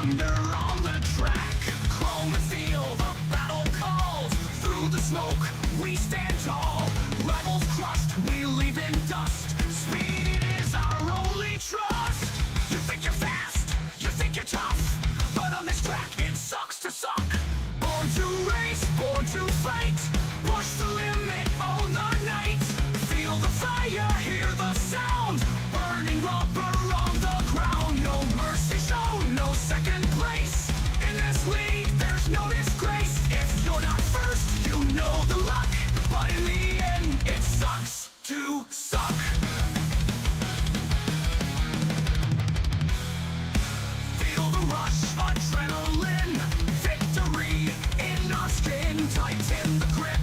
thunder on the track, chrome and steel, the battle calls. Through the smoke, we stand tall. Rivals crushed, we leave in dust. Speed is our only trust. You think you're fast, you think you're tough, but on this track it sucks to suck. Born to race, born to fight. Push the limit, own the night. Feel the fire, hear the sound. Burning rubber on the ground. No mercy shown, no second place. In this league, there's no disgrace. If you're not first, you know the luck. But in the end, it sucks to suck. Feel the rush, adrenaline. Victory in our skin. Tighten the grip,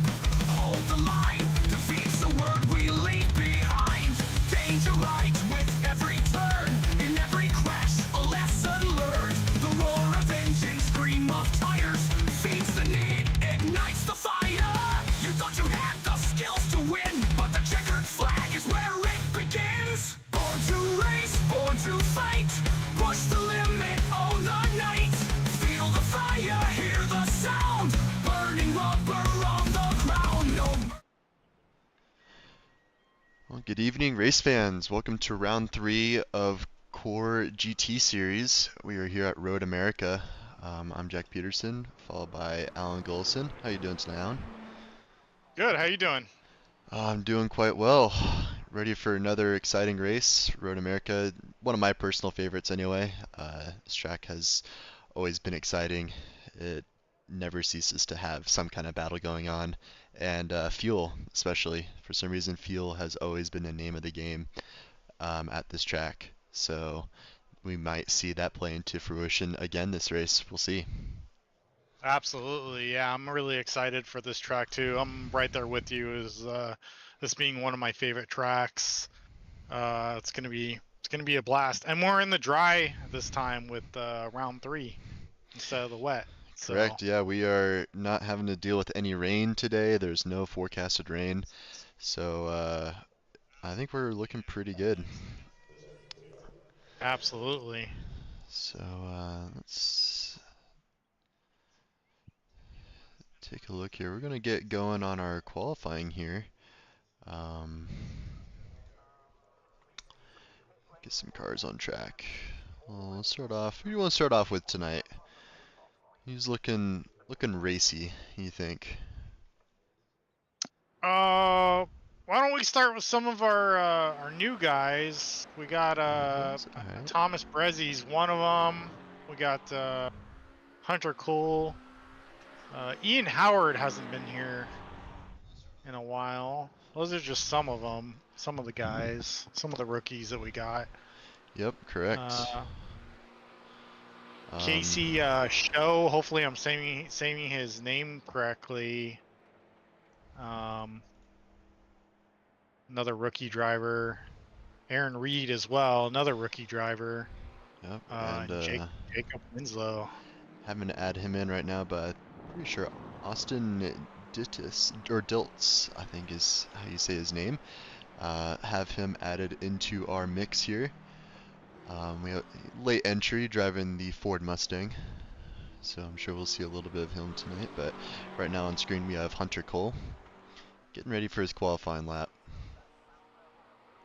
hold the line. Defeat's the word we leave behind. Danger right with every turn. In every crash, a lesson learned. The roar of engines, scream of tires. Feeds the need, ignites the fire. You thought you had the skills to win, but the checkered flag is where it begins. Born to race, born to fight. Push the limit, own the night. Feel the fire, hear the sound. Burning rubber on the ground. No. Well, good evening, race fans. Welcome to round 3 of Core GT Series. We are here at Road America. I'm Jack Peterson, followed by Alan Golson. How you doing tonight, Alan? Good. How you doing? I'm doing quite well. Ready for another exciting race. Road America, one of my personal favorites anyway. This track has always been exciting. It never ceases to have some kind of battle going on. And fuel, especially. For some reason, fuel has always been the name of the game at this track. So we might see that play into fruition again this race. We'll see. Absolutely. Yeah, I'm really excited for this track too. I'm right there with you. This being one of my favorite tracks. It's gonna be a blast. And we're in the dry this time with round 3 instead of the wet. Correct. Yeah, we are not having to deal with any rain today. There's no forecasted rain. So I think we're looking pretty good. Absolutely. So let's take a look here. We're going to get going on our qualifying here. Get some cars on track. Well, let's start off. Who do you want to start off with tonight? He's looking racy, you think? Why don't we start with some of our new guys? We got Alright. Thomas Brezzi's one of them. We got Hunter Cole. Ian Howard hasn't been here in a while. Those are just some of them, some of the guys, some of the rookies that we got. Yep, correct. Casey Show, hopefully I'm saying his name correctly. Another rookie driver. Aaron Reed as well, another rookie driver. Yep, and Jacob Winslow. Having to add him in right now, but I'm pretty sure Austin Diltz, I think is how you say his name. Have him added into our mix here. We have late entry driving the Ford Mustang, so I'm sure we'll see a little bit of him tonight. But right now on screen we have Hunter Cole getting ready for his qualifying lap.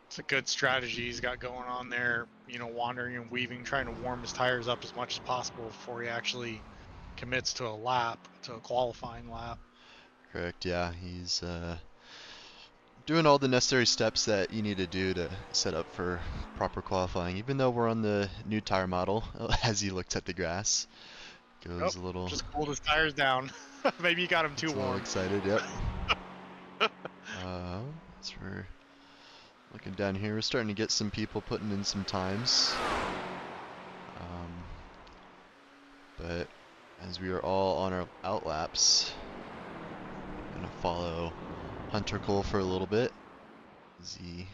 It's a good strategy he's got going on there, you know, wandering and weaving, trying to warm his tires up as much as possible before he actually commits to a lap, to a qualifying lap. Correct, yeah, he's doing all the necessary steps that you need to do to set up for proper qualifying, even though we're on the new tire model. As he looks at the grass, goes a little, just cooled his tires down. Maybe he got him too warm. A little excited, yep. As we're looking down here, we're starting to get some people putting in some times. But as we are all on our out laps, I'm gonna follow Hunter Cole for a little bit as he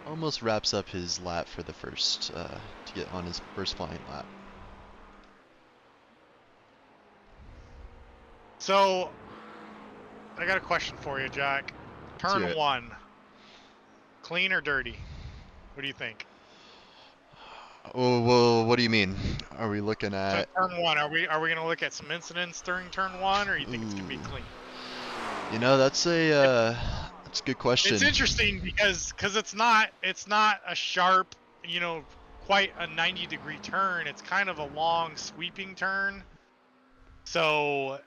almost wraps up his lap for the first, to get on his first flying lap. So, I got a question for you, Jack. Turn 1, clean or dirty? What do you think? Oh, well, What do you mean? Are we looking So at? turn one, are we gonna look at some incidents during turn one, or you think it's gonna be Ooh, clean? you know, that's a good It's question. interesting because it's not a sharp, you know, quite a 90-degree turn. It's kind of a long sweeping turn. So,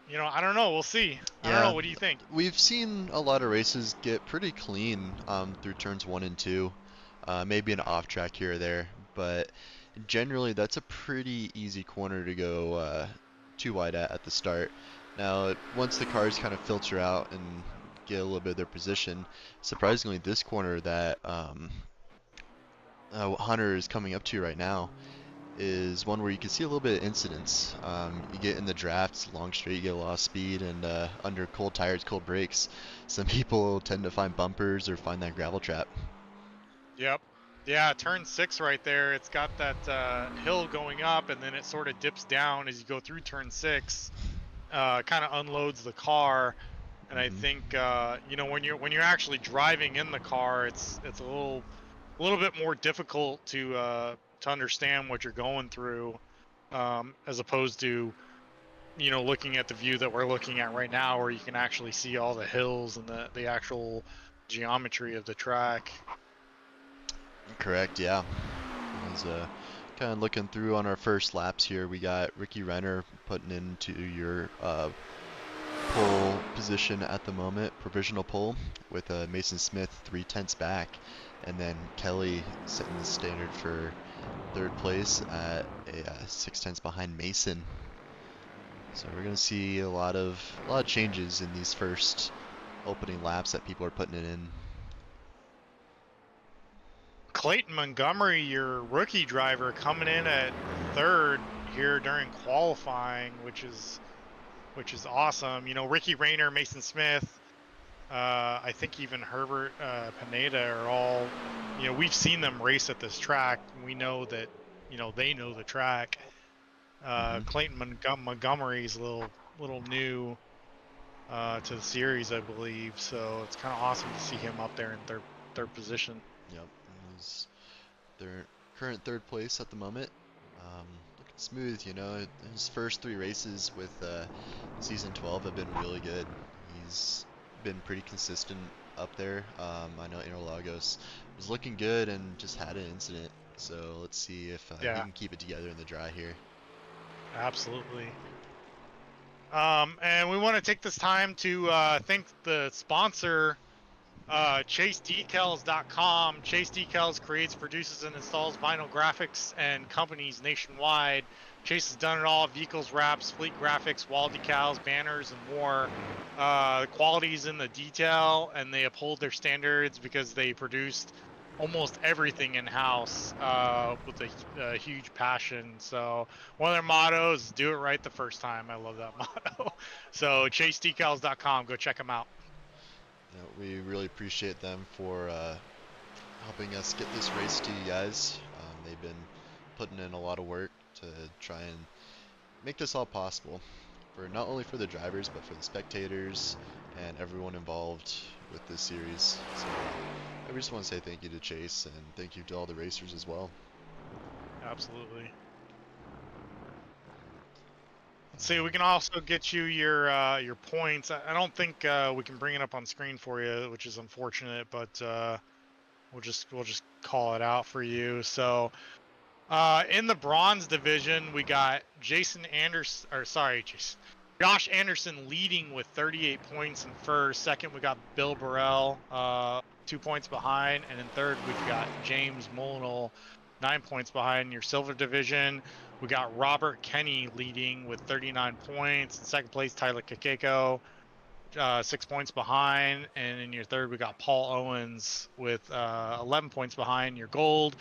you know, I don't know. We'll see. I don't know. Yeah, What do you think? we've seen a lot of races get pretty clean through turns 1 and 2. Maybe an off track here or there, but generally that's a pretty easy corner to go too wide at the start. Now, once the cars kind of filter out and get a little bit of their position, surprisingly, this corner that Hunter is coming up to right now is one where you can see a little bit of incidence. You get in the drafts, long straight, you get a lot of speed, and under cold tires, cold brakes, some people tend to find bumpers or find that gravel trap. Yep. Yeah, turn 6 right there. It's got that hill going up, and then it sort of dips down as you go through turn 6. Kind of unloads the car, and I Hmm. think you know, when you're actually driving in the car, it's a little bit more difficult to understand what you're going through, as opposed to, you know, looking at the view that we're looking at right now, where you can actually see all the hills and the actual geometry of the track. Correct, yeah. I was kind of looking through on our first laps here. We got Ricky Renner putting into your pole position at the moment, provisional pole, with Mason Smith 3/10 back, and then Kelly setting the standard for third place at 6/10 behind Mason. So we're gonna see a lot of changes in these first opening laps that people are putting it in. Clayton Montgomery, your rookie driver, coming in at third here during qualifying, which is awesome. You know, Ricky Rayner, Mason Smith, I think even Herbert Pineda are all, you know, we've seen them race at this track. We know that, you know, they know the track. Hmm. Clayton Montgomery's a little new to the series, I believe. So it's kind of awesome to see him up there in third position. Yep, he's their current third place at the moment. Looking smooth, you know. His first 3 races with season 12 have been really good. He's been pretty consistent up there. I know Interlagos was looking good and just had an incident. So let's see if he Yeah, can keep it together in the dry here. absolutely. And we want to take this time to thank the sponsor, ChaseDecals.com. Chase Decals creates, produces, and installs vinyl graphics and companies nationwide. Chase has done it all: vehicles, wraps, fleet graphics, wall decals, banners, and more. The quality is in the detail, and they uphold their standards because they produced almost everything in-house with a huge passion. So one of their mottos is do it right the first time. I love that motto. So ChaseDecals.com, go check them out. You know, we really appreciate them for helping us get this race to you guys. They've been putting in a lot of work to try and make this all possible for not only for the drivers but for the spectators and everyone involved with this series. So I just want to say thank you to Chase and thank you to all the racers as well. Absolutely. Let's see. We can also get you your points. I don't think we can bring it up on screen for you, which is unfortunate, but we'll just call it out for you. So in the bronze division, we got Jason Anderson, or sorry, Josh Anderson leading with 38 points in first. Second, we got Bill Burrell, 2 points behind, and in third, we've got James Molyneux, 9 points behind. In your silver division, we got Robert Kenny leading with 39 points. In second place, Tyler Kakeko, 6 points behind, and in your third we got Paul Owens with 11 points behind. Your gold,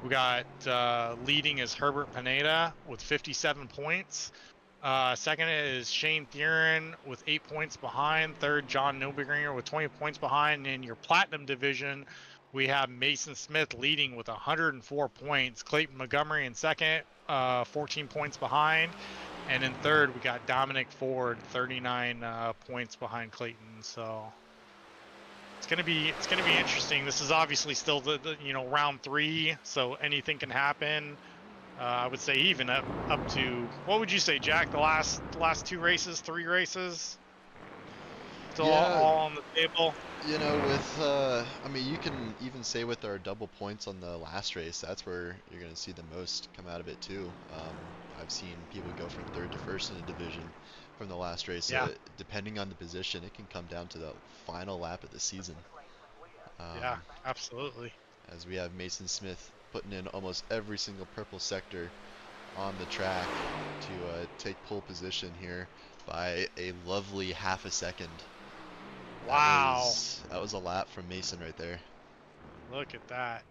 we got leading is Herbert Pineda with 57 points. Second is Shane Thuren with 8 points behind. Third, John Nobegringer with 20 points behind. In your platinum division, we have Mason Smith leading with 104 points. Clayton Montgomery in second, 14 points behind. And in third, we got Dominic Ford, 39 points behind Clayton. So it's gonna be interesting. This is obviously still the you know, round 3, so anything can happen. I would say even up to, what would you say, Jack? The last 2 races, 3 races, still Yeah, all on the table. you know, with I mean, you can even say with our double points on the last race, that's where you're going to see the most come out of it too. I've seen people go from third to first in a division from the last race. Yeah, Depending on the position, it can come down to the final lap of the season. Um, yeah, absolutely. as we have Mason Smith putting in almost every single purple sector on the track to take pole position here by a lovely half a second. Wow, That was a lap from Mason right there. look at that.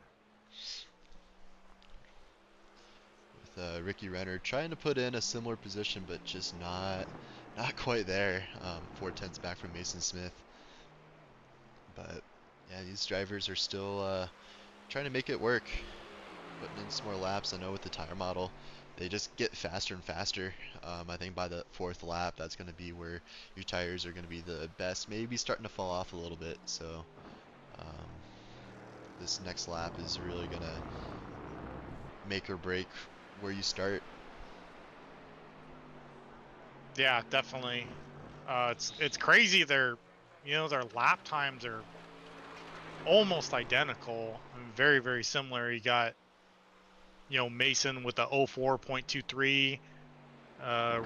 With Ricky Renner trying to put in a similar position, but just not quite there. 4 tenths back from Mason Smith. But yeah, these drivers are still trying to make it work, putting in some more laps. I know with the tire model, they just get faster and faster. I think by the 4th lap, that's going to be where your tires are going to be the best. Maybe starting to fall off a little bit. So um, this next lap is really going to make or break where you start. Yeah, definitely. It's crazy. Their lap times are almost identical. I mean, very, very similar. You got, Mason with the 04.23,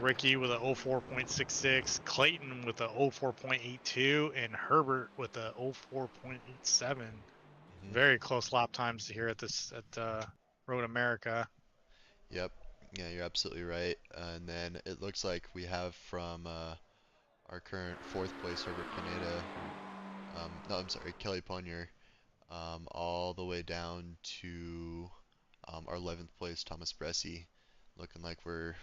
Ricky with a 04.66, Clayton with a 04.82, and Herbert with a 04.87. Very close lap times here at Road America. Yep. Yeah, you're absolutely right. And then it looks like we have from our current 4th place, Herbert Pineda, no, I'm sorry, Kelly Ponyer, all the way down to our 11th place, Thomas Bressi, looking like we're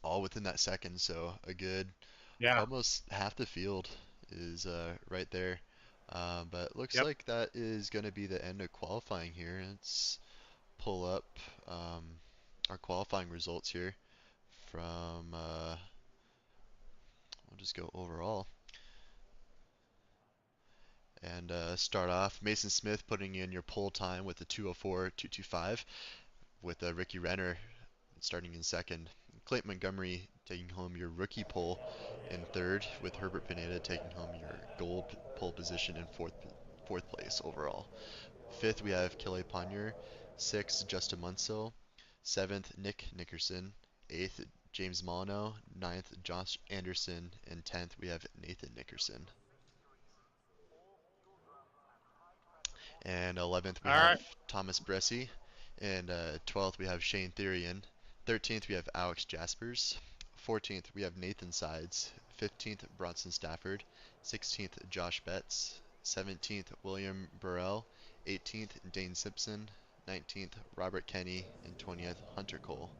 all within that second. So a good, Yeah. almost half the field is right there. But it looks Yep. like that is going to be the end of qualifying here. Let's pull up our qualifying results here from, we'll just go overall. And start off, Mason Smith putting in your pole time with a 2:04.225, with Ricky Renner starting in second. Clayton Montgomery taking home your rookie pole in third, with Herbert Pineda taking home your gold pole position in fourth place overall. Fifth, we have Kelly Ponyer. Sixth, Justin Munsell. Seventh, Nick Nickerson. Eighth, James Molyneux. Ninth, Josh Anderson. And 10th, we have Nathan Nickerson. And 11th, we All have right. Thomas Bressi. And 12th, we have Shane Therian. 13th, we have Alex Jaspers. 14th, we have Nathan Sides. 15th, Bronson Stafford. 16th, Josh Betts. 17th, William Burrell. 18th, Dane Simpson. 19th, Robert Kenny. And 20th, Hunter Cole.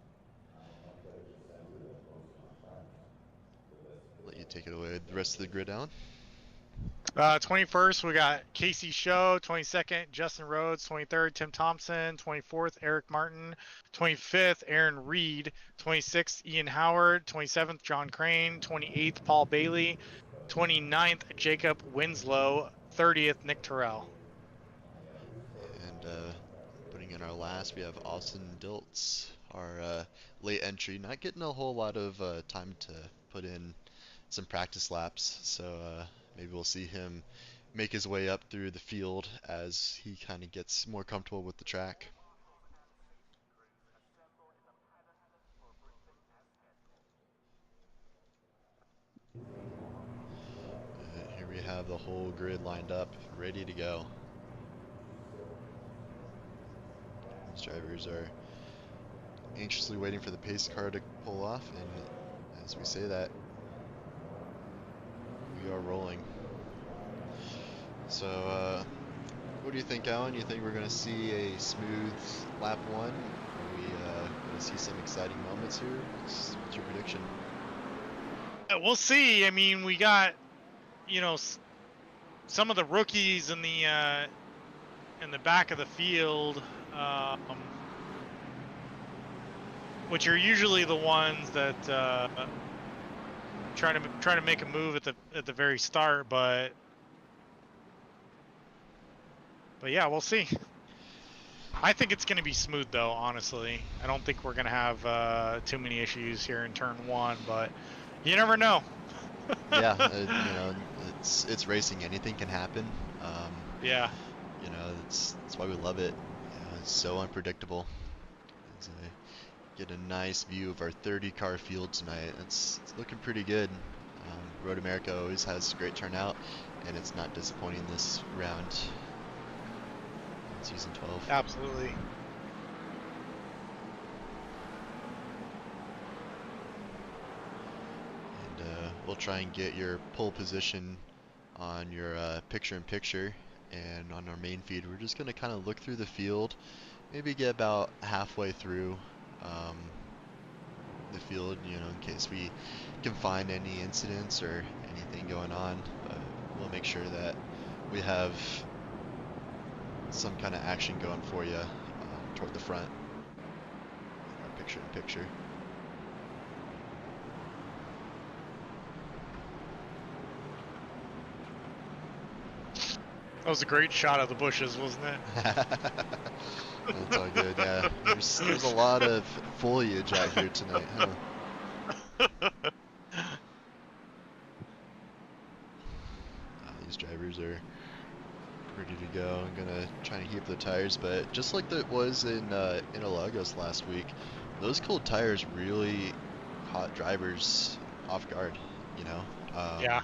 Let you take it away the rest of the grid, Alan. 21st, we got Casey Show. 22nd, Justin Rhodes. 23rd, Tim Thompson. 24th, Eric Martin. 25th, Aaron Reed. 26th, Ian Howard. 27th, John Crane. 28th, Paul Bailey. 29th, Jacob Winslow. 30th, Nick Terrell. And putting in our last, we have Austin Diltz, our late entry. Not getting a whole lot of time to put in some practice laps, so maybe we'll see him make his way up through the field as he kind of gets more comfortable with the track. Here we have the whole grid lined up, ready to go. These drivers are anxiously waiting for the pace car to pull off, and as we say that, we are rolling. So, what do you think, Alan? You think we're going to see a smooth lap 1? Are we going to see some exciting moments here? What's your prediction? We'll see. I mean, we got, some of the rookies in the back of the field, which are usually the ones that try to make a move at the very start, but But yeah, we'll see. I think it's going to be smooth though, honestly. I don't think we're going to have too many issues here in turn one, but you never know. Yeah, you know, it's racing. Anything can happen. Um, Yeah, you know, that's why we love it. You know, it's so unpredictable. As I get a nice view of our 30 car field tonight. It's looking pretty good. Road America always has great turnout, and it's not disappointing this round in season 12. absolutely. And we'll try and get your pole position on your picture-in-picture, and on our main feed, we're just gonna kind of look through the field, maybe get about halfway through um, the field, you know, in case we can find any incidents or anything going on. But we'll make sure that we have some kind of action going for you toward the front, our picture-in-picture. That was a great shot of the bushes, wasn't it? That's all good, yeah. There's a lot of foliage out here tonight, huh? These drivers are ready to go. I'm gonna try and heat up the tires, but just like it was in Interlagos last week, those cold tires really caught drivers off guard, you know? Yeah,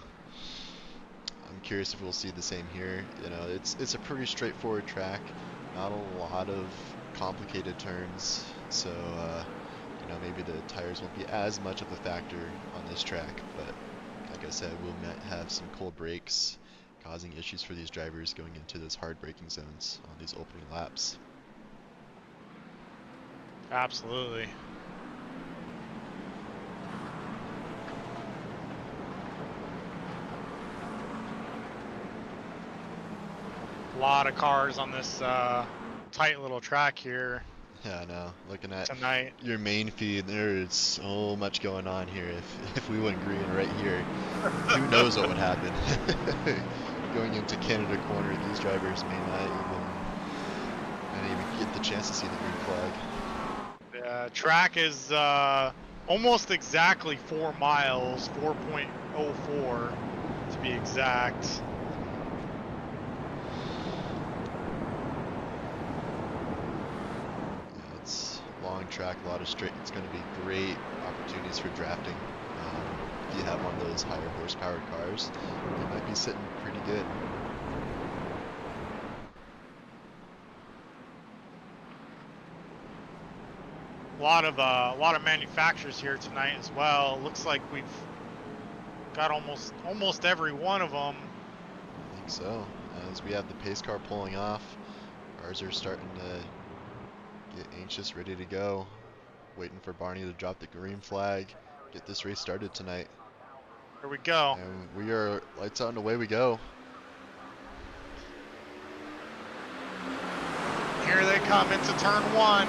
I'm curious if we'll see the same here. You know, it's a pretty straightforward track, not a lot of complicated turns, so you know, maybe the tires won't be as much of a factor on this track, but like I said, we'll have some cold brakes causing issues for these drivers going into those hard braking zones on these opening laps. absolutely. A lot of cars on this tight little track here Yeah, I know. Looking at tonight. your main feed, there's so much going on here. If we went green right here, who knows what would happen? Going into Canada corner, these drivers may not even get the chance to see the green flag. The track is almost exactly 4 miles, 4.04 to be exact. Yeah, it's a long track, a lot of straight. It's going to be great opportunities for drafting. If you have one of those higher horsepower cars, you might be sitting pretty good. A lot of manufacturers here tonight as well. Looks like we've got almost every one of them. I think so. As we have the pace car pulling off, cars are starting to get anxious, ready to go. Waiting for Barney to drop the green flag, get this race started tonight. Here we go. And we are lights out and away we go. Here they come into turn one.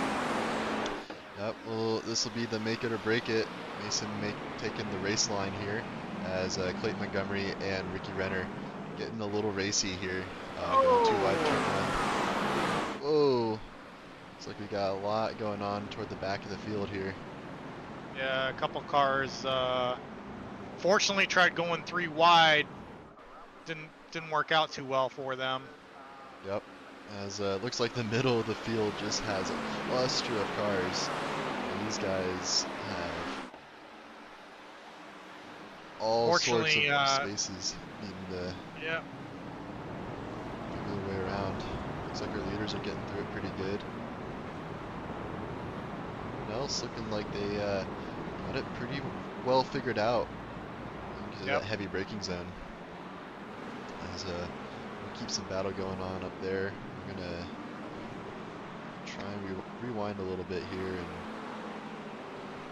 Yep, well, this will be the make it or break it. Mason taking the race line here as Clayton Montgomery and Ricky Renner getting a little racy here. Going too wide turn one. Whoa. Looks like we got a lot going on toward the back of the field here. Yeah, a couple cars fortunately tried going 3 wide. Didn't work out too well for them. Yep. As looks like the middle of the field just has a cluster of cars. And these guys have all sorts of spaces needing to Yeah. figure their way around. Looks like our leaders are getting through it pretty good. Everyone else looking like they got it pretty well figured out because of that heavy braking zone. As we'll keep some battle going on up there. We're gonna try and rewind a little bit here and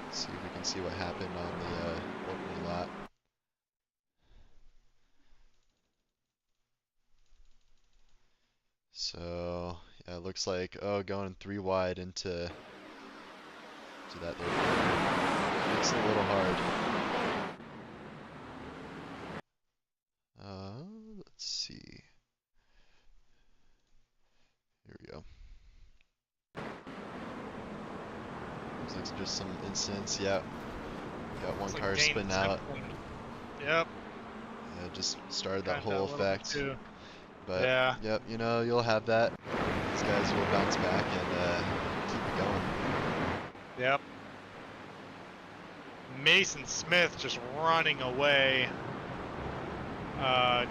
see if we can see what happened on the opening lap. So yeah, it looks like going 3 wide into that little makes it a little hard. Let's see. Looks like just some incidents. Yeah, got one Looks like car Dane spinning out. Simpson. Yep. Yeah, just started that Kinda a whole little bit effect. too. But Yeah. yep, you know, you'll have that. These guys will bounce back and keep it going. Yep. Mason Smith just running away,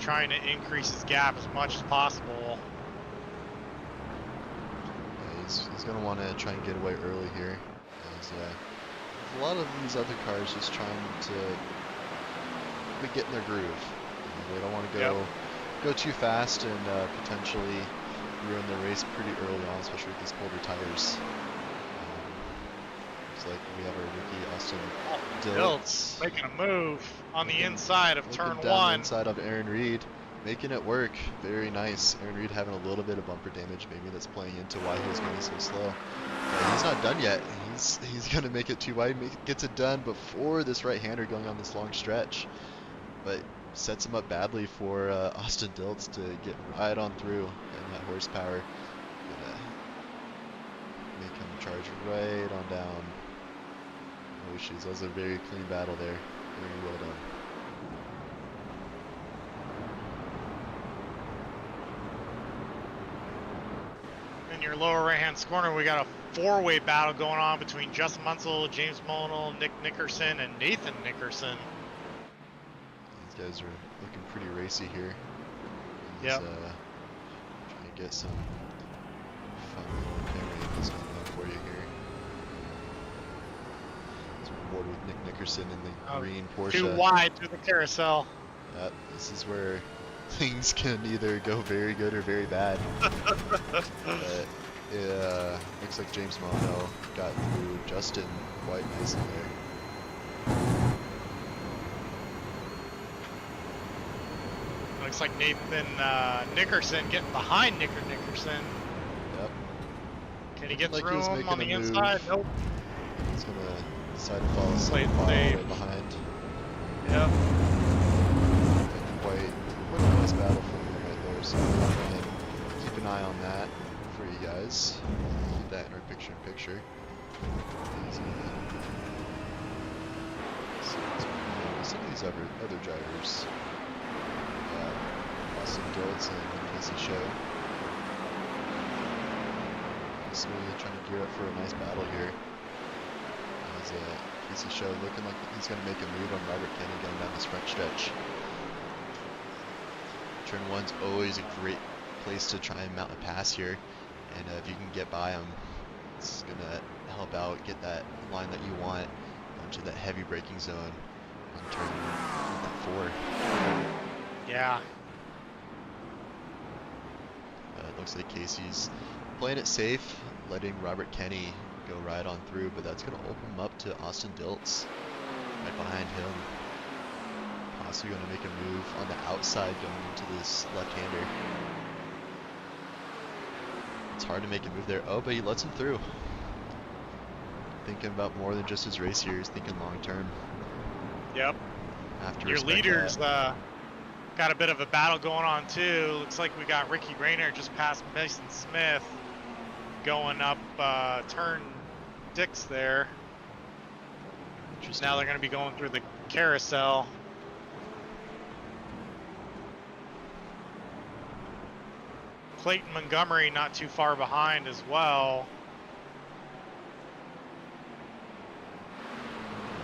trying to increase his gap as much as possible. Yeah, he's gonna want to try and get away early here. As, a lot of these other cars just trying to get in their groove. They don't want to go too fast and potentially ruin the race pretty early on, especially with these colder tires. Looks like we have our rookie Austin Dilts making a move on the inside of turn down the 1. inside of Aaron Reed, making it work. Very nice. Aaron Reed having a little bit of bumper damage, maybe that's playing into why he was going so slow. But he's not done yet. He's gonna make it too wide. Gets it done before this right-hander going on this long stretch, but sets him up badly for Austin Dilts to get right on through, and that horsepower gonna make him charge right on down. Oh shoes, that was a very clean battle there. Very well done. In your lower right-hand corner, we got a four-way battle going on between Justin Munsell, James Monell, Nick Nickerson, and Nathan Nickerson. These guys are looking pretty racy here. Yeah. Trying to get some fun little camera angles going on for you here. So we're board with Nick Nickerson in the green Porsche. Too wide through the carousel. This is where things can either go very good or very bad. But it looks like James Monell got through Justin quite nicely there. Looks like Nathan Nickerson getting behind Nickerson. Yep. Can he get Like through he was him on the making a inside? move. Nope. He's gonna decide to follow Slate some save. right behind. Yep. Quite a nice battle from him right there, so we'll go ahead and keep an eye on that for you guys. Keep that in our picture-in-picture. Some of these other drivers. Austin Dilts and Casey Show. Just really trying to gear up for a nice battle here. As Casey Show looking like he's going to make a move on Robert Kenny going down this front stretch. Turn 1's always a great place to try and mount a pass here, and if you can get by him, it's going to help out, get that line that you want into that heavy braking zone on turn 4. Yeah. It looks like Casey's playing it safe, letting Robert Kenny go right on through, but that's going to open him up to Austin Dilts right behind him. Possibly going to make a move on the outside going into this left-hander. It's hard to make a move there. Oh, but he lets him through. Thinking about more than just his race here. He's thinking long-term. Yep. Have to Your respect leaders that. got a bit of a battle going on too. Looks like we got Ricky Rayner just past Mason Smith going up turn 6 there. Now they're going to be going through the carousel. Clayton Montgomery not too far behind as well.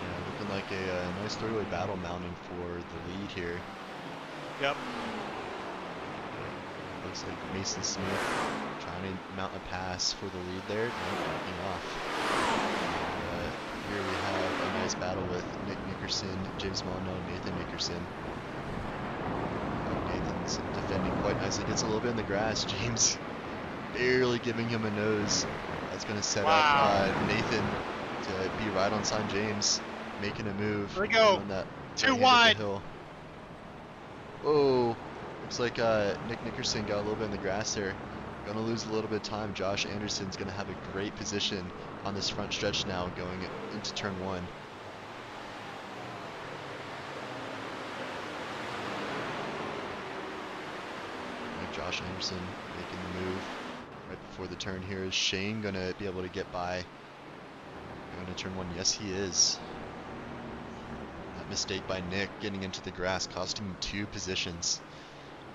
Yeah, looking like a nice three-way battle mounting for the lead here. Yep. Looks like Mason Smith trying to mount a pass for the lead there, and backing off. Here we have a nice battle with Nick Nickerson, James Monell, Nathan Nickerson. Nathan's defending quite nicely, gets a little bit in the grass. James barely giving him a nose. That's going to set up Nathan to be right on St. James, making a move. Here we go. On that Too right wide. hill. Whoa. Looks like Nick Nickerson got a little bit in the grass there. Gonna lose a little bit of time. Josh Anderson's gonna have a great position on this front stretch now going into turn 1. Josh Anderson making the move right before the turn here. Is Shane gonna be able to get by? Going to turn 1. Yes, he is. That mistake by Nick getting into the grass cost him 2 positions.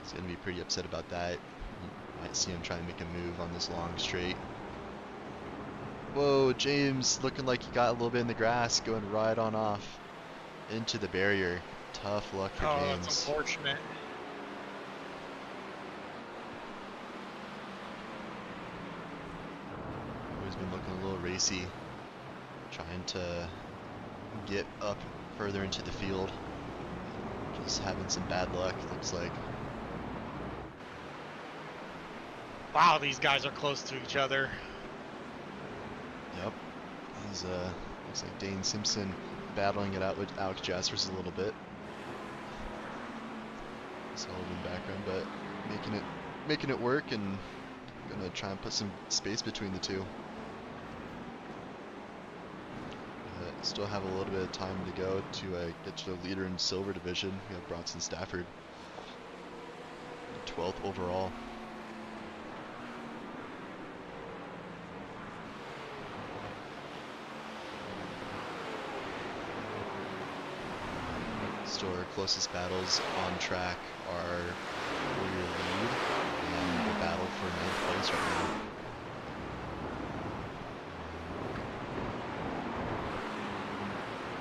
He's going to be pretty upset about that. You might see him try and make a move on this long straight. Whoa, James looking like he got a little bit in the grass, going right on off into the barrier. Tough luck for Oh, James. that's unfortunate. He's been looking a little racy, trying to get up further into the field. Just having some bad luck, looks like. Wow, these guys are close to each other. Yep. He's looks like Dane Simpson battling it out with Alex Jaspers a little bit. Solid in the background, but making it work, and gonna try and put some space between the two. Still have a little bit of time to go to get to the leader in silver division. We have Bronson Stafford, 12th overall. Still our closest battles on track are for your lead and the battle for 9th place right now.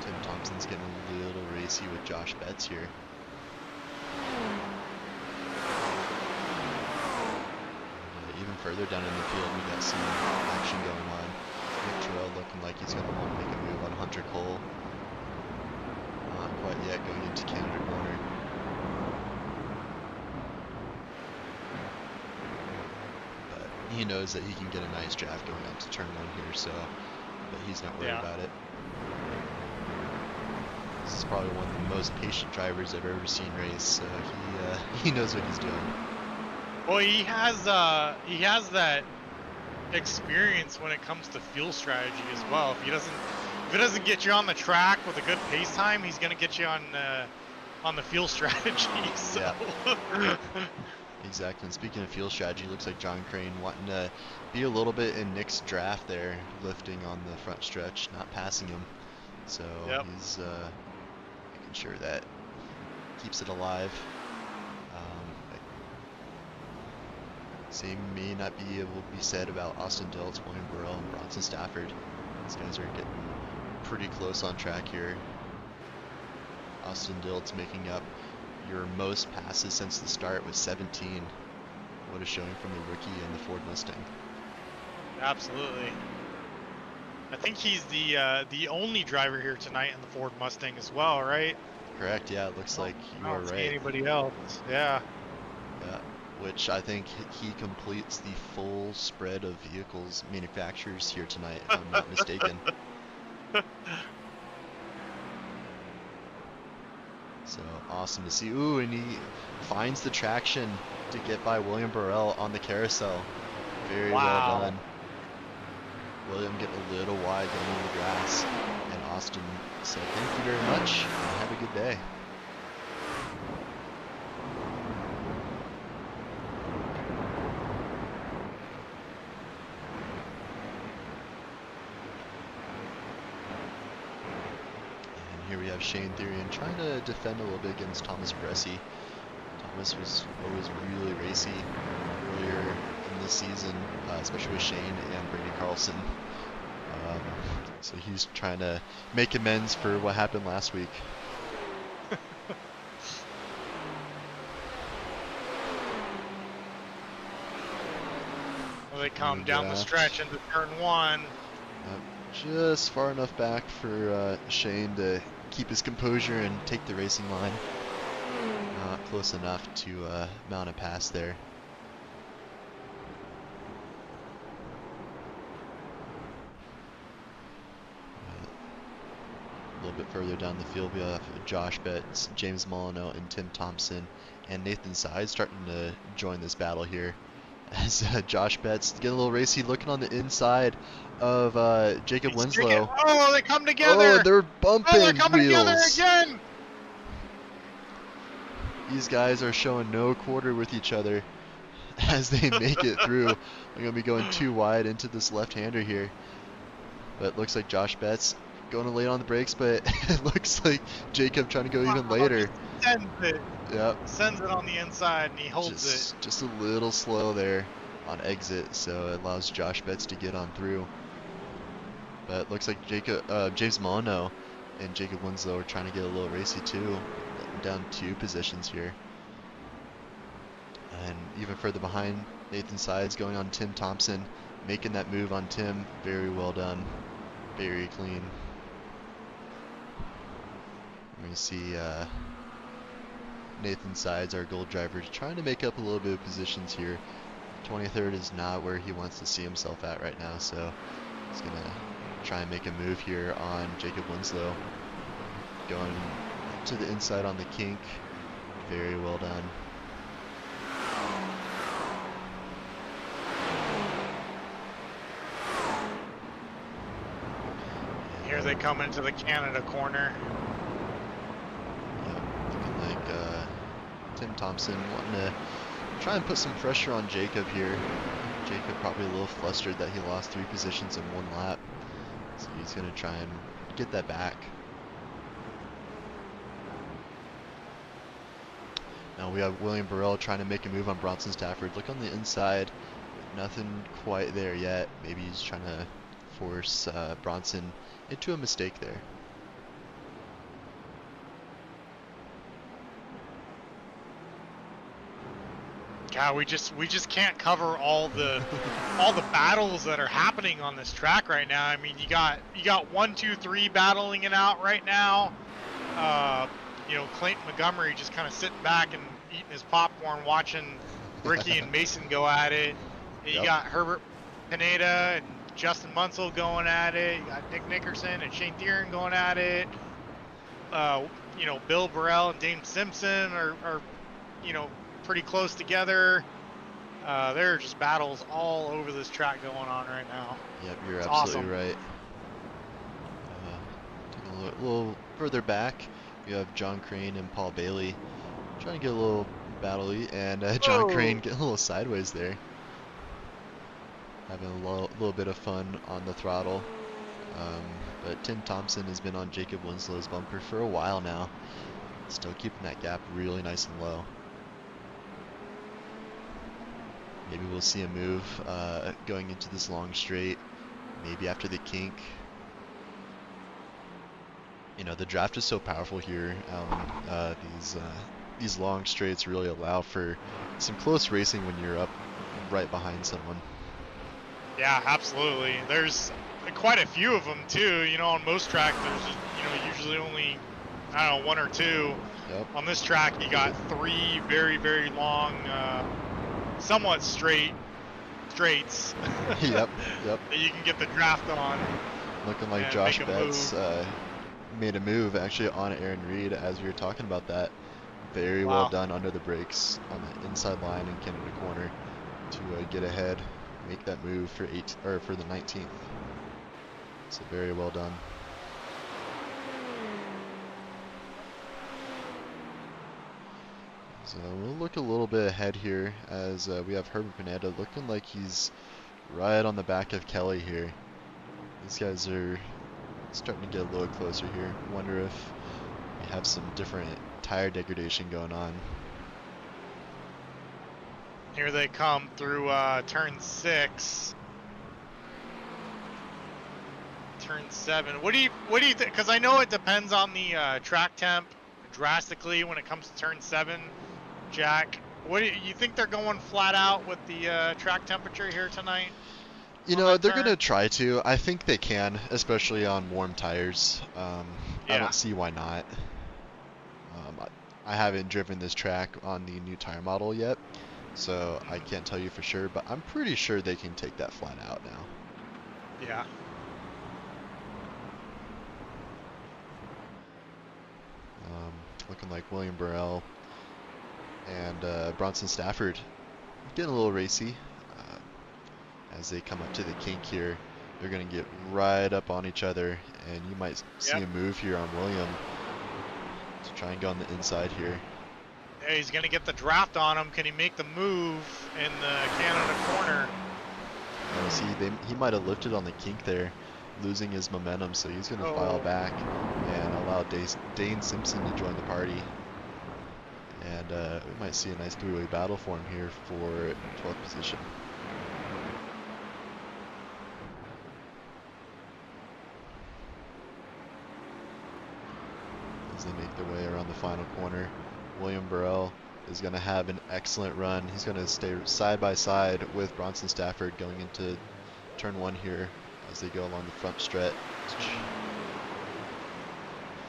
Tim Thompson's getting a little racy with Josh Betts here. Even further down in the field, we got some action going on. Nick Terrell looking like he's going to want to make a move on Hunter Cole. Not quite yet, going into Canada corner. But he knows that he can get a nice draft going out to turn 1 here, so but he's not worried about it. This is probably one of the most patient drivers I've ever seen race, so he knows what he's doing. Well, he has that experience when it comes to fuel strategy as well. If it doesn't get you on the track with a good pace time, he's gonna get you on the fuel strategy. So. Yeah. Exactly. And speaking of fuel strategy, looks like John Crane wanting to be a little bit in Nick's draft there, lifting on the front stretch, not passing him. So yep. He's making sure that keeps it alive. Same may not be able to be said about Austin Diltz, William Burrell, and Bronson Stafford. These guys are getting pretty close on track here. Austin Diltz making up your most passes since the start with 17. What a showing from the rookie and the Ford Mustang. Absolutely. I think he's the only driver here tonight in the Ford Mustang as well, right? Correct. Yeah, it looks like you are I don't see right. anybody else? Yeah. Yeah. Which I think he completes the full spread of vehicles manufacturers here tonight, if I'm not mistaken. So awesome to see. Ooh, and he finds the traction to get by William Burrell on the carousel. Very well done. William getting a little wide going in the grass, and Austin said, "Thank you very much, and have a good day." Here we have Shane Therian trying to defend a little bit against Thomas Bresci. Thomas was always really racy earlier in this season, especially with Shane and Brady Carlson. So he's trying to make amends for what happened last week. Well, they come down the stretch into turn 1. Just far enough back for Shane to keep his composure and take the racing line. Not close enough to mount a pass there. A little bit further down the field, we have Josh Betts, James Molyneux, and Tim Thompson, and Nathan Side starting to join this battle here. As Josh Betts getting a little racy, looking on the inside of Jacob Winslow. Oh, they come together! Oh, they're bumping they're coming together wheels. again! These guys are showing no quarter with each other as they make it through. They're going to be going too wide into this left-hander here. But it looks like Josh Betts going late on the brakes, but it looks like Jacob trying to go even Wow, later. he sends it. Yep. Sends it on the inside and he holds it. Just a little slow there on exit, so it allows Josh Betts to get on through. But it looks like James Molyneux and Jacob Winslow are trying to get a little racy too, down 2 positions here. And even further behind, Nathan Sides going on Tim Thompson, making that move on Tim. Very well done, very clean. We're gonna see Nathan Sides, our gold driver, trying to make up a little bit of positions here. 23rd is not where he wants to see himself at right now, so he's gonna try and make a move here on Jacob Winslow. Going to the inside on the kink. Very well done. Here they come into the Canada corner. Yep, looking like Tim Thompson wanting to try and put some pressure on Jacob here. Jacob probably a little flustered that he lost 3 positions in 1 lap. So he's going to try and get that back. Now we have William Burrell trying to make a move on Bronson Stafford. Look on the inside. Nothing quite there yet. Maybe he's trying to force Bronson into a mistake there. God, we just can't cover all the battles that are happening on this track right now. I mean, you got 1, 2, 3 battling it out right now. You know, Clayton Montgomery just kind of sitting back and eating his popcorn, watching Ricky and Mason go at it. And you got Herbert Pineda and Justin Munsell going at it. You got Nick Nickerson and Shane Thieren going at it. You know, Bill Burrell and Dane Simpson are you know, pretty close together. There are just battles all over this track going on right now. Yep, you're It's absolutely awesome. right. Taking a little further back, we have John Crane and Paul Bailey trying to get a little battle-y, and John Crane getting a little sideways there. Having a little bit of fun on the throttle. But Tim Thompson has been on Jacob Winslow's bumper for a while now. Still keeping that gap really nice and low. Maybe we'll see a move going into this long straight, maybe after the kink. You know, the draft is so powerful here. These long straights really allow for some close racing when you're up right behind someone. Yeah, absolutely. There's quite a few of them too. You know, on most tracks, there's usually only, I don't know, 1 or 2. Yep. On this track, you got 3 very, very long, somewhat straights. Yep. That you can get the draft on. Looking like and Josh make a Betts move. made a move actually on Aaron Reed as we were talking about that. Very well done under the brakes on the inside line in Canada corner to get ahead, make that move for the 19th. So very well done. So we'll look a little bit ahead here as we have Herbert Pineda looking like he's right on the back of Kelly here. These guys are starting to get a little closer here. Wonder if we have some different tire degradation going on. Here they come through turn 6. Turn 7. What do you think? Because I know it depends on the track temp drastically when it comes to turn 7. Jack, what do you think they're going flat out with the track temperature here tonight? You know, they're going to try to. I think they can, especially on warm tires. I don't see why not. I haven't driven this track on the new tire model yet, so I can't tell you for sure, but I'm pretty sure they can take that flat out now. Yeah. Looking like William Burrell and Bronson Stafford getting a little racy. As they come up to the kink here, they're going to get right up on each other, and you might see a move here on William to try and go on the inside here. Yeah, he's going to get the draft on him. Can he make the move in the Canada corner? See, he might have lifted on the kink there. losing his momentum, so he's going to Oh. file back and allow Dane Simpson to join the party. And we might see a nice three-way battle for him here for 12th position. As they make their way around the final corner, William Burrell is going to have an excellent run. He's going to stay side by side with Bronson Stafford going into turn 1 here as they go along the front stretch.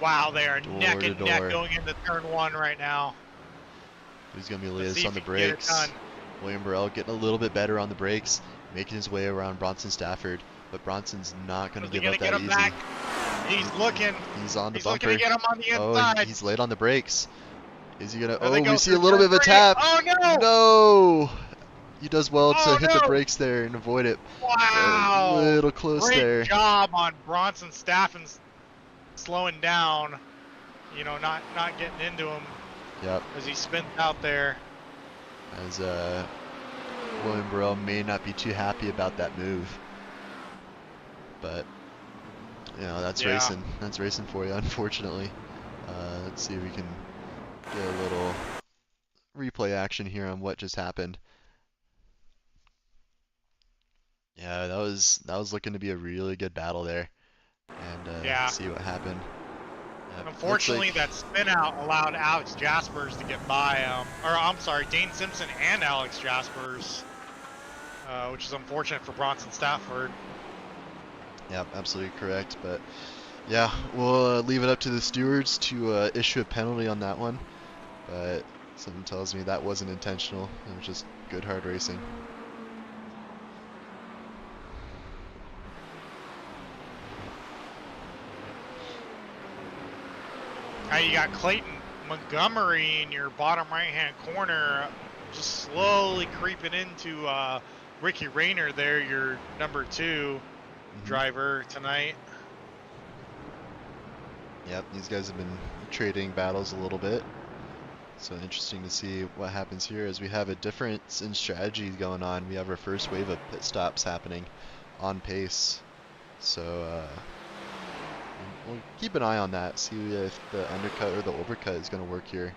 Wow, they are Door neck to and neck door. going into turn 1 right now. Who's going to be Let's see Liz if on the he can get it brakes? done. William Burrell getting a little bit better on the brakes, making his way around Bronson Stafford, but Bronson's not going Is to he give up gonna that get him easy. back? He's looking. He's on the He's bumper. looking to get him on the Oh, inside. he's late on the brakes. Is he gonna? There they Oh, go we see a through little bit turn of a 3. tap. Oh no! No! He does well to Oh hit the no! brakes there and avoid it. Wow! A little close Great there. job on Bronson Stafford slowing down. You know, not getting into him Yep. as he spins out there. As William Burrell may not be too happy about that move, but you know that's Yeah. racing. That's racing for you, unfortunately. Let's see if we can get a little replay action here on what just happened. Yeah, that was looking to be a really good battle there, and Yeah. see what happened. Looks Unfortunately, like- that spin out allowed Alex Jaspers to get by him. Or, I'm sorry, Dane Simpson and Alex Jaspers, which is unfortunate for Bronson Stafford. Yep, absolutely correct. But yeah, we'll leave it up to the stewards to issue a penalty on that one. But something tells me that wasn't intentional. It was just good hard racing. Now you got Clayton Montgomery in your bottom right-hand corner, just slowly creeping into Ricky Rayner there, your number 2 driver tonight. Yep, these guys have been trading battles a little bit. So interesting to see what happens here as we have a difference in strategy going on. We have our first wave of pit stops happening on pace. So we'll keep an eye on that, see if the undercut or the overcut is going to work here.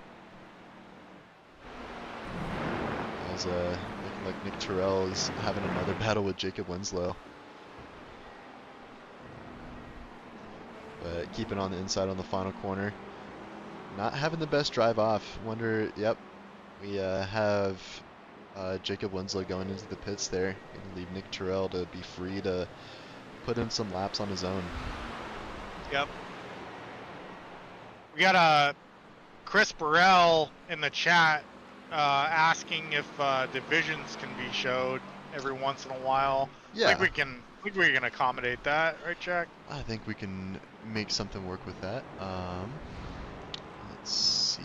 As looking like Nick Terrell is having another battle with Jacob Winslow. But keeping on the inside on the final corner. Not having the best drive off. Wonder, yep, we have Jacob Winslow going into the pits there. And leave Nick Terrell to be free to put in some laps on his own. Yep. We got Chris Burrell in the chat asking if divisions can be showed every once in a while. Yeah. I think we can accommodate that, right, Jack? I think we can make something work with that. Let's see.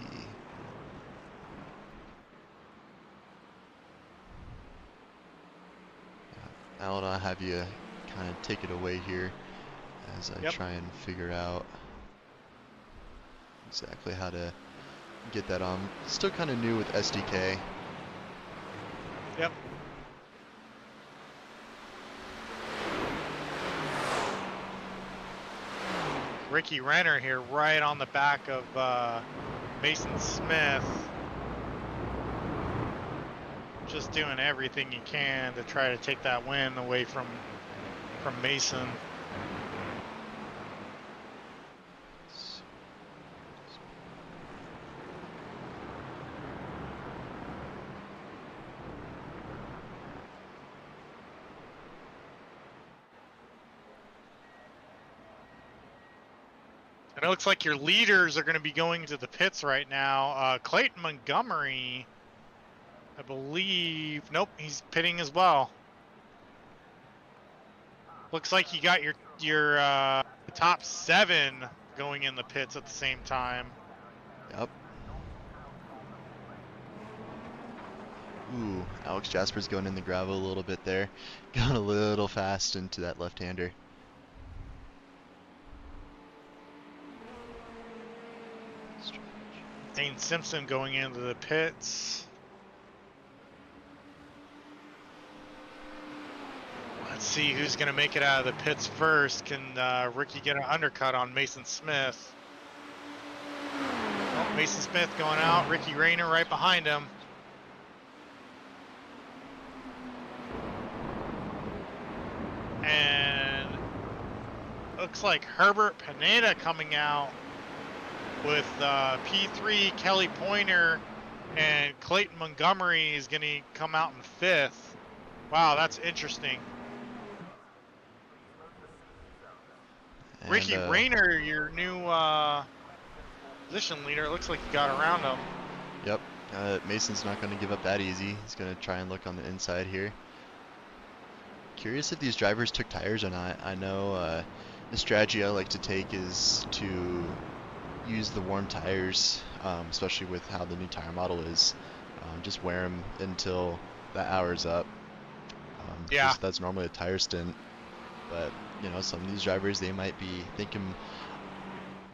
Alan, I'll have you kind of take it away here as I try and figure out exactly how to get that on. Still kind of new with SDK. Yep. Ricky Renner here right on the back of Mason Smith. Just doing everything he can to try to take that win away from Mason. And it looks like your leaders are going to be going to the pits right now. Clayton Montgomery, I believe. Nope, he's pitting as well. Looks like you got your top 7 going in the pits at the same time. Yep. Ooh, Alex Jasper's going in the gravel a little bit there. Going a little fast into that left-hander. Dane Simpson going into the pits. Let's see who's going to make it out of the pits first. Can Ricky get an undercut on Mason Smith? Oh, Mason Smith going out. Ricky Rayner right behind him. And looks like Herbert Pineda coming out with P3, Kelly Pointer, and Clayton Montgomery is going to come out in 5th. Wow, that's interesting. And, Ricky Rayner, your new position leader, looks like you got around him. Yep. Mason's not going to give up that easy. He's going to try and look on the inside here. Curious if these drivers took tires or not. I know the strategy I like to take is to use the warm tires, especially with how the new tire model is. Just wear them until that hour's up. Yeah. That's normally a tire stint. But, you know, some of these drivers, they might be thinking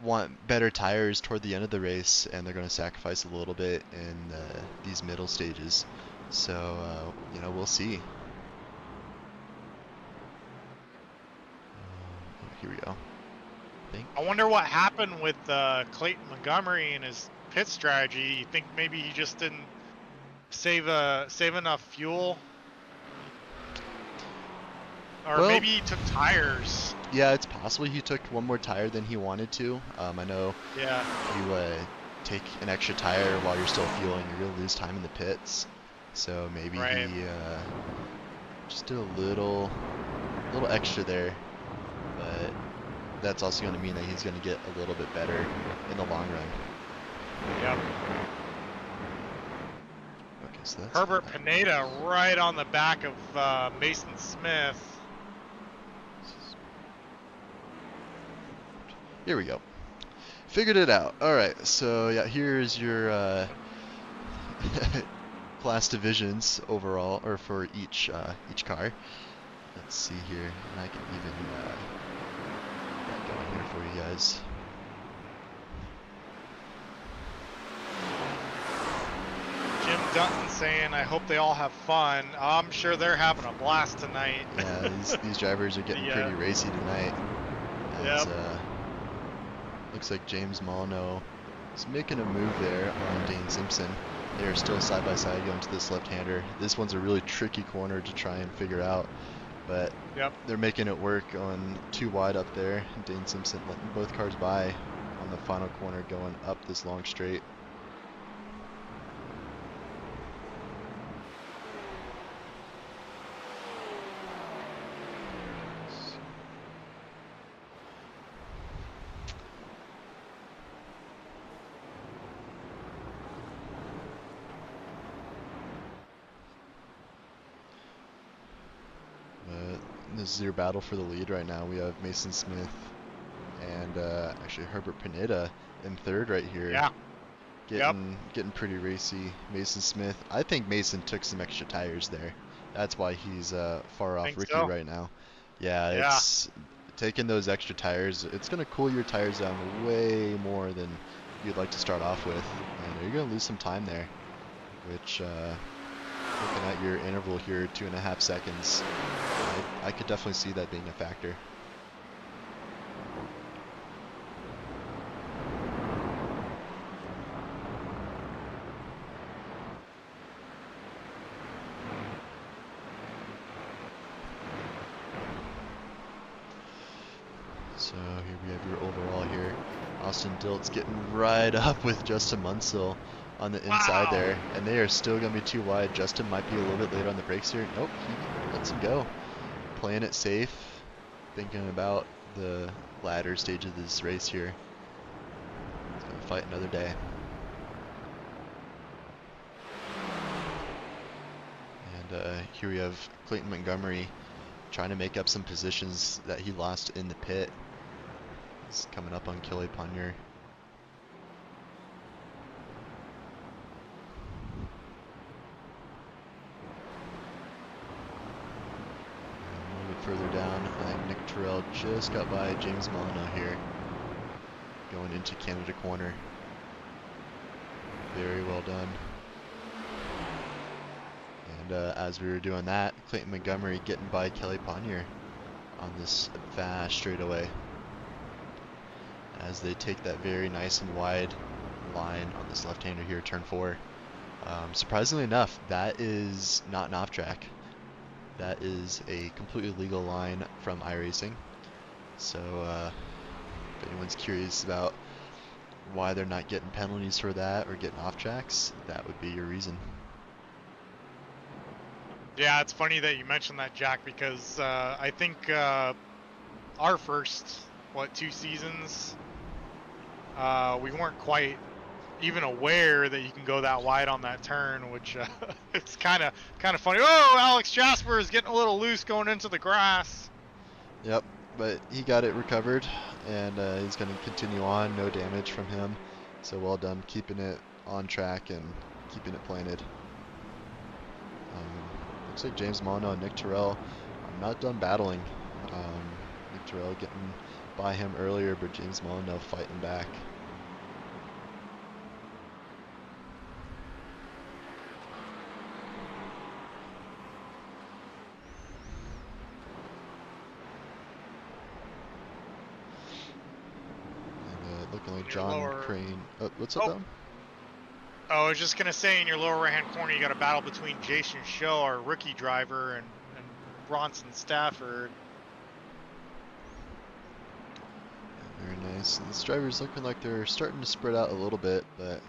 want better tires toward the end of the race, and they're going to sacrifice a little bit in these middle stages. So, you know, we'll see. Here we go. I wonder what happened with Clayton Montgomery and his pit strategy. You think maybe he just didn't save enough fuel? Or Well, maybe he took tires. Yeah, it's possible he took one more tire than he wanted to. I know Yeah. if you take an extra tire while you're still fueling, you're going to lose time in the pits. So maybe Right. he just did a little extra there. But that's also going to mean that he's going to get a little bit better in the long run. Yep. Okay, so that's Herbert Pineda right on the back of Mason Smith. Here we go. Figured it out. All right, so yeah, here's your class divisions overall, or for each car. Let's see here, and I can even get going here for you guys. Jim Dutton saying, "I hope they all have fun." I'm sure they're having a blast tonight. Yeah, these drivers are getting pretty racy tonight. As, Yep. looks like James Molyneux is making a move there on Dane Simpson. They're still side by side going to this left-hander. This one's a really tricky corner to try and figure out, but they're making it work on too wide up there. Dane Simpson letting both cars by on the final corner going up this long straight. This is your battle for the lead right now. We have Mason Smith and actually Herbert Pineda in third right here. Yeah. Getting pretty racy. Mason Smith. I think Mason took some extra tires there. That's why he's far off Ricky right now. Yeah, it's taking those extra tires. It's gonna cool your tires down way more than you'd like to start off with, and you're gonna lose some time there. Which, looking at your interval here, 2.5 seconds. I could definitely see that being a factor. So here we have your overall here. Austin Dilt's getting right up with Justin Munsell on the inside there, and they are still going to be too wide. Justin might be a little bit late on the brakes here. Nope, he lets him go. Playing it safe, thinking about the latter stage of this race here. He's going to fight another day. And here we have Clayton Montgomery trying to make up some positions that he lost in the pit. He's coming up on Kelly Ponyer. Further down, I think Nick Terrell just got by James Molyneux here, going into Canada corner. Very well done. And And as we were doing that, Clayton Montgomery getting by Kelly Ponnier on this fast straightaway as they take that very nice and wide line on this left-hander here, turn 4. Surprisingly enough, that is not an off-track. That is a completely legal line from iRacing. So if anyone's curious about why they're not getting penalties for that or getting off tracks, that would be your reason. Yeah, it's funny that you mentioned that, Jack, because I think our first, 2 seasons, we weren't quite even aware that you can go that wide on that turn, which it's kind of funny. Oh, Alex Jasper is getting a little loose going into the grass. Yep, but he got it recovered, and he's going to continue on. No damage from him, so well done keeping it on track and keeping it planted. Looks like James Mono and Nick Terrell are not done battling. Nick Terrell getting by him earlier, but James Mono fighting back. Looking like John Crane. Oh, what's up, Dom? Oh, I was just gonna say, in your lower right-hand corner, you got a battle between Jason Shaw, our rookie driver, and Bronson Stafford. Very nice. These drivers looking like they're starting to spread out a little bit, but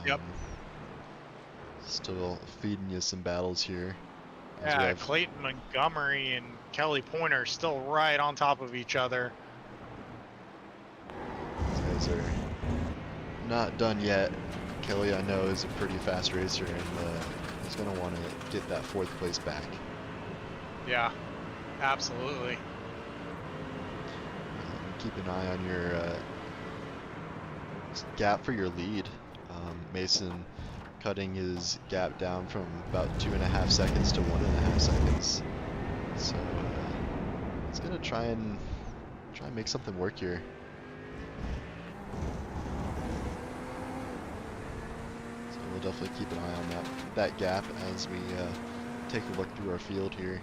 yep, still feeding you some battles here. Yeah, Clayton Montgomery and Kelly Pointer still right on top of each other. These guys are not done yet. Kelly, I know, is a pretty fast racer, and he's going to want to get that 4th place back. Yeah, absolutely. Keep an eye on your gap for your lead. Mason cutting his gap down from about 2.5 seconds to 1.5 seconds. So he's going to try and make something work here. We'll definitely keep an eye on that gap as we take a look through our field here.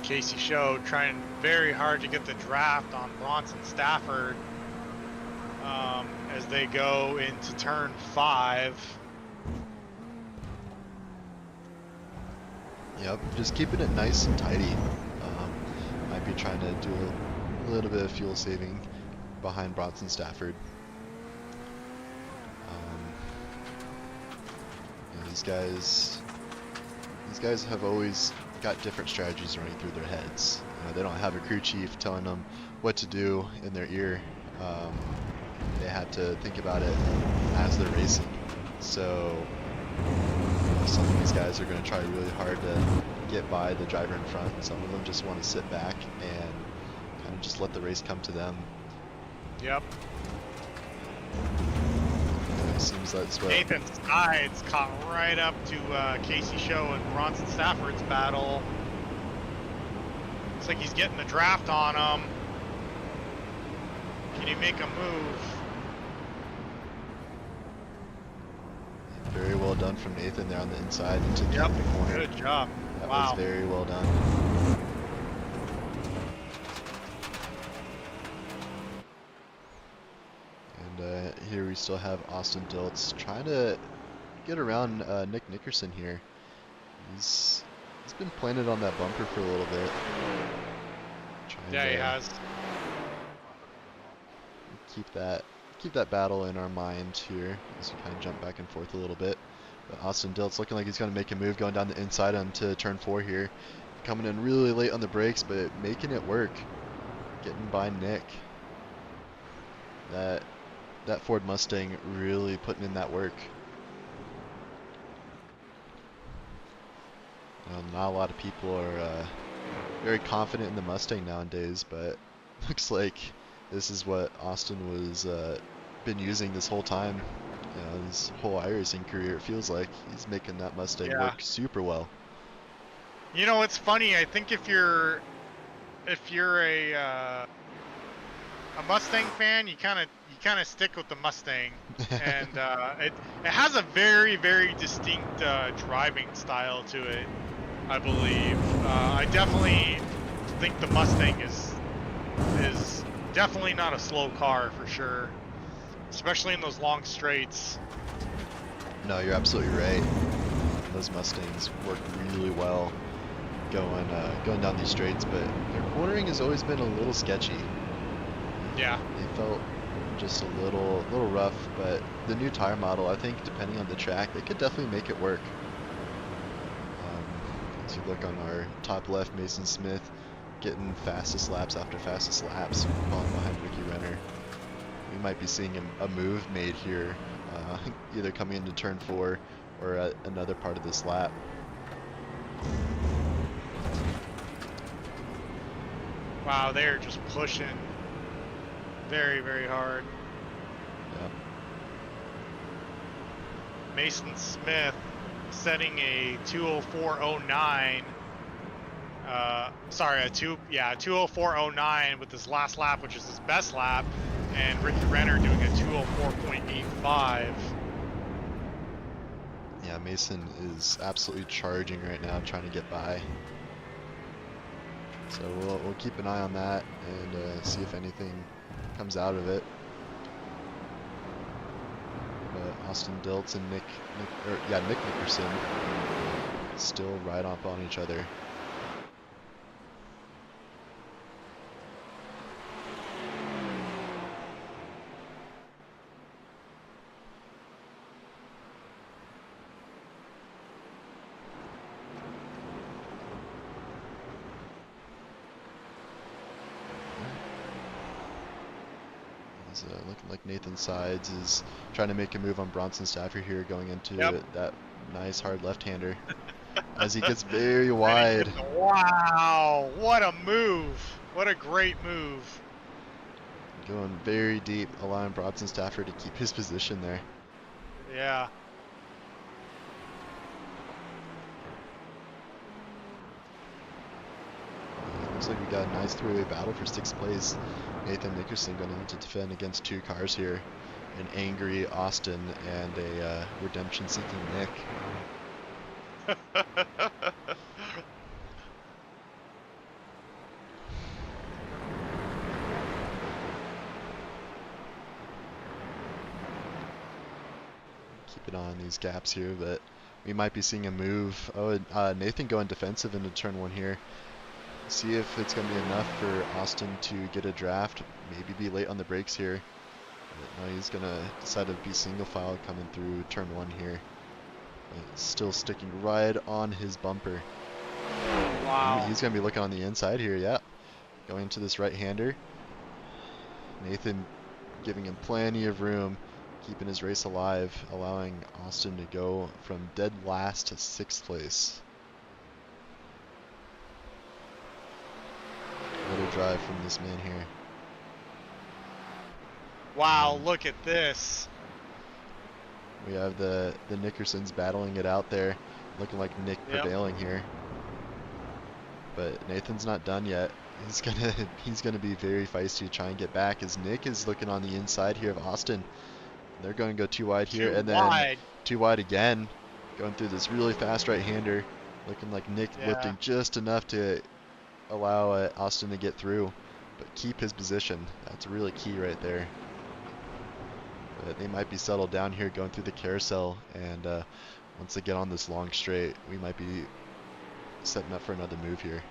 Casey Show trying very hard to get the draft on Bronson Stafford as they go into turn 5. Yep, just keeping it nice and tidy. Might be trying to do a little bit of fuel saving behind Bronson Stafford. These guys have always got different strategies running through their heads. They don't have a crew chief telling them what to do in their ear. They have to think about it as they're racing. So some of these guys are going to try really hard to get by the driver in front. Some of them just want to sit back and kind of just let the race come to them. Yep. It seems that's what Nathan Sides caught right up to Casey Show and Bronson Stafford's battle. Looks like he's getting the draft on him. Can he make a move? Very well done from Nathan there on the inside into the corner. Good job. That Wow. was very well done. And here we still have Austin Diltz trying to get around Nick Nickerson here. He's been planted on that bumper for a little bit. Yeah, he has. Keep that battle in our mind here as we kind of jump back and forth a little bit. But Austin Diltz looking like he's going to make a move going down the inside onto turn 4 here. Coming in really late on the brakes, but making it work. Getting by Nick. That Ford Mustang really putting in that work. Not a lot of people are very confident in the Mustang nowadays, but looks like this is what Austin was been using this whole time. His whole iRacing career, it feels like he's making that Mustang work super well. You know, it's funny. I think if you're if you're a Mustang fan, you kind of stick with the Mustang, and it has a very distinct driving style to it. I believe. I definitely think the Mustang is definitely not a slow car for sure, especially in those long straights. No, you're absolutely right. Those Mustangs work really well going down these straights, but their cornering has always been a little sketchy. Yeah. They felt just a little rough, but the new tire model, I think, depending on the track, they could definitely make it work. As you look on our top left, Mason Smith getting fastest laps after fastest laps, falling behind Ricky Renner. We might be seeing a move made here, either coming into turn 4 or another part of this lap. Wow, they're just pushing very hard. Yeah. Mason Smith setting a 2:04.09. Sorry, a 2:04.09 with his last lap, which is his best lap, and Ricky Renner doing a 2:04.85. Yeah, Mason is absolutely charging right now, trying to get by. So we'll keep an eye on that and see if anything comes out of it. But Austin Diltz and Nick Nickerson still right up on each other. Looking like Nathan Sides is trying to make a move on Bronson Stafford here, going into that nice hard left-hander as he gets very wide. Wow, what a move. What a great move. Going very deep, allowing Bronson Stafford to keep his position there. Yeah. Looks like we got a nice three-way battle for 6th place. Nathan Nickerson going to need to defend against 2 cars here. An angry Austin and a redemption-seeking Nick. Keep it on these gaps here, but we might be seeing a move. Oh, Nathan going defensive into turn 1 here. See if it's going to be enough for Austin to get a draft. Maybe be late on the brakes here. But no, he's going to decide to be single file coming through turn 1 here. But still sticking right on his bumper. Wow. He's going to be looking on the inside here, yeah. Going to this right-hander. Nathan giving him plenty of room, keeping his race alive, allowing Austin to go from dead last to 6th place. What a drive from this man here. Wow, look at this. We have the Nickersons battling it out there, looking like Nick prevailing here. But Nathan's not done yet. He's gonna be very feisty to try and get back, as Nick is looking on the inside here of Austin. They're going to go too wide here, and then too wide again, going through this really fast right-hander, looking like Nick lifting just enough to allow Austin to get through, but keep his position. That's really key right there. But they might be settled down here going through the carousel, and once they get on this long straight, we might be setting up for another move here.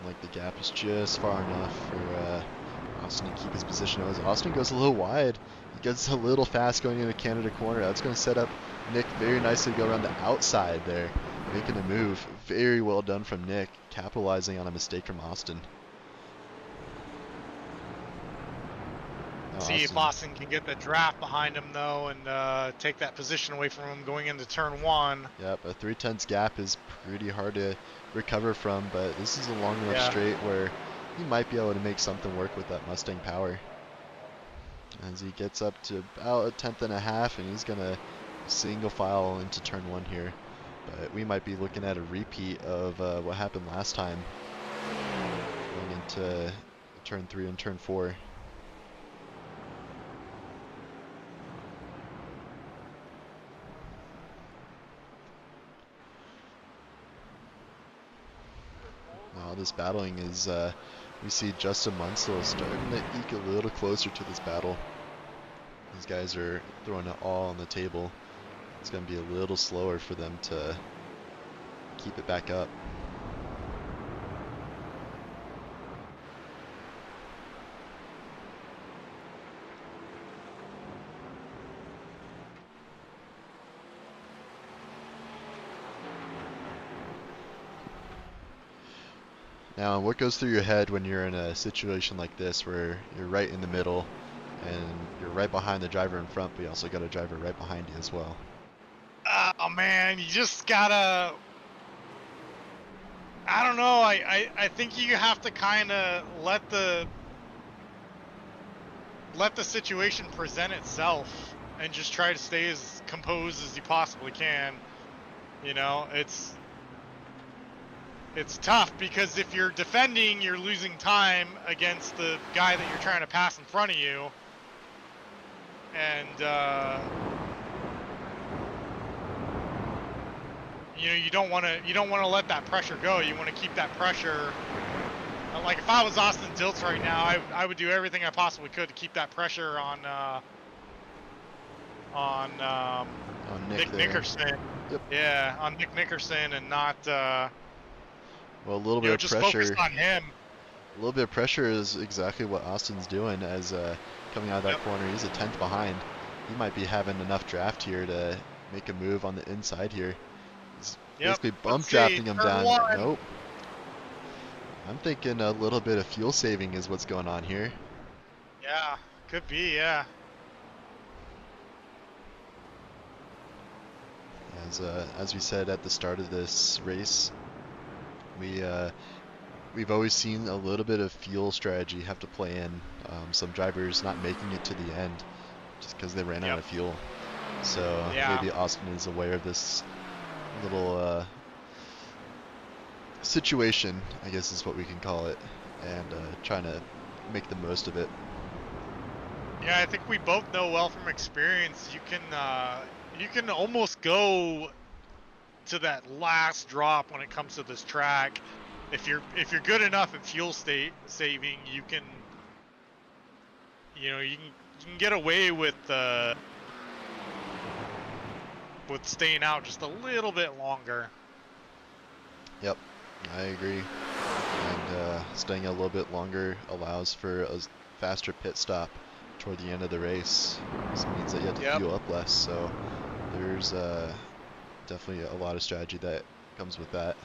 Like the gap is just far enough for Austin to keep his position. As Austin goes a little wide, he gets a little fast going into Canada corner. That's going to set up Nick very nicely to go around the outside there, making a move. Very well done from Nick, capitalizing on a mistake from Austin. See if Austin can get the draft behind him though, and take that position away from him going into turn 1. Yep, a 3/10 gap is pretty hard to recover from, but this is a long enough Yeah. straight where he might be able to make something work with that Mustang power. As he gets up to about a 1/10 and a half, and he's gonna single file into turn 1 here. But we might be looking at a repeat of what happened last time, going into turn 3 and turn 4. Now this battling is, we see Justin Munsell starting to eke a little closer to this battle. These guys are throwing it all on the table. It's going to be a little slower for them to keep it back up. Now, what goes through your head when you're in a situation like this where you're right in the middle and you're right behind the driver in front, but you also got a driver right behind you as well? Oh man, you just gotta. I don't know. I think you have to kind of let the situation present itself and just try to stay as composed as you possibly can. You know, it's tough because if you're defending, you're losing time against the guy that you're trying to pass in front of you, and you know, you don't want to let that pressure go. You want to keep that pressure. Like if I was Austin Dilts right now, I would do everything I possibly could to keep that pressure on Nick Nickerson. Yep. Yeah, on Nick Nickerson, and not Well, a little bit of just pressure. focus on him. A little bit of pressure is exactly what Austin's doing as coming out of that corner. He's a 10th behind. He might be having enough draft here to make a move on the inside here. He's basically bump drafting him down. Nope. I'm thinking a little bit of fuel saving is what's going on here. Yeah, could be, yeah. As we said at the start of this race, we've always seen a little bit of fuel strategy have to play in. Some drivers not making it to the end just because they ran out of fuel. So maybe Austin is aware of this little situation, I guess is what we can call it, and trying to make the most of it. Yeah, I think we both know well from experience. You can almost go to that last drop when it comes to this track. If you're good enough at fuel saving, you can get away with staying out just a little bit longer. Yep, I agree. And staying a little bit longer allows for a faster pit stop toward the end of the race. This means that you have to fuel up less, so there's definitely a lot of strategy that comes with that.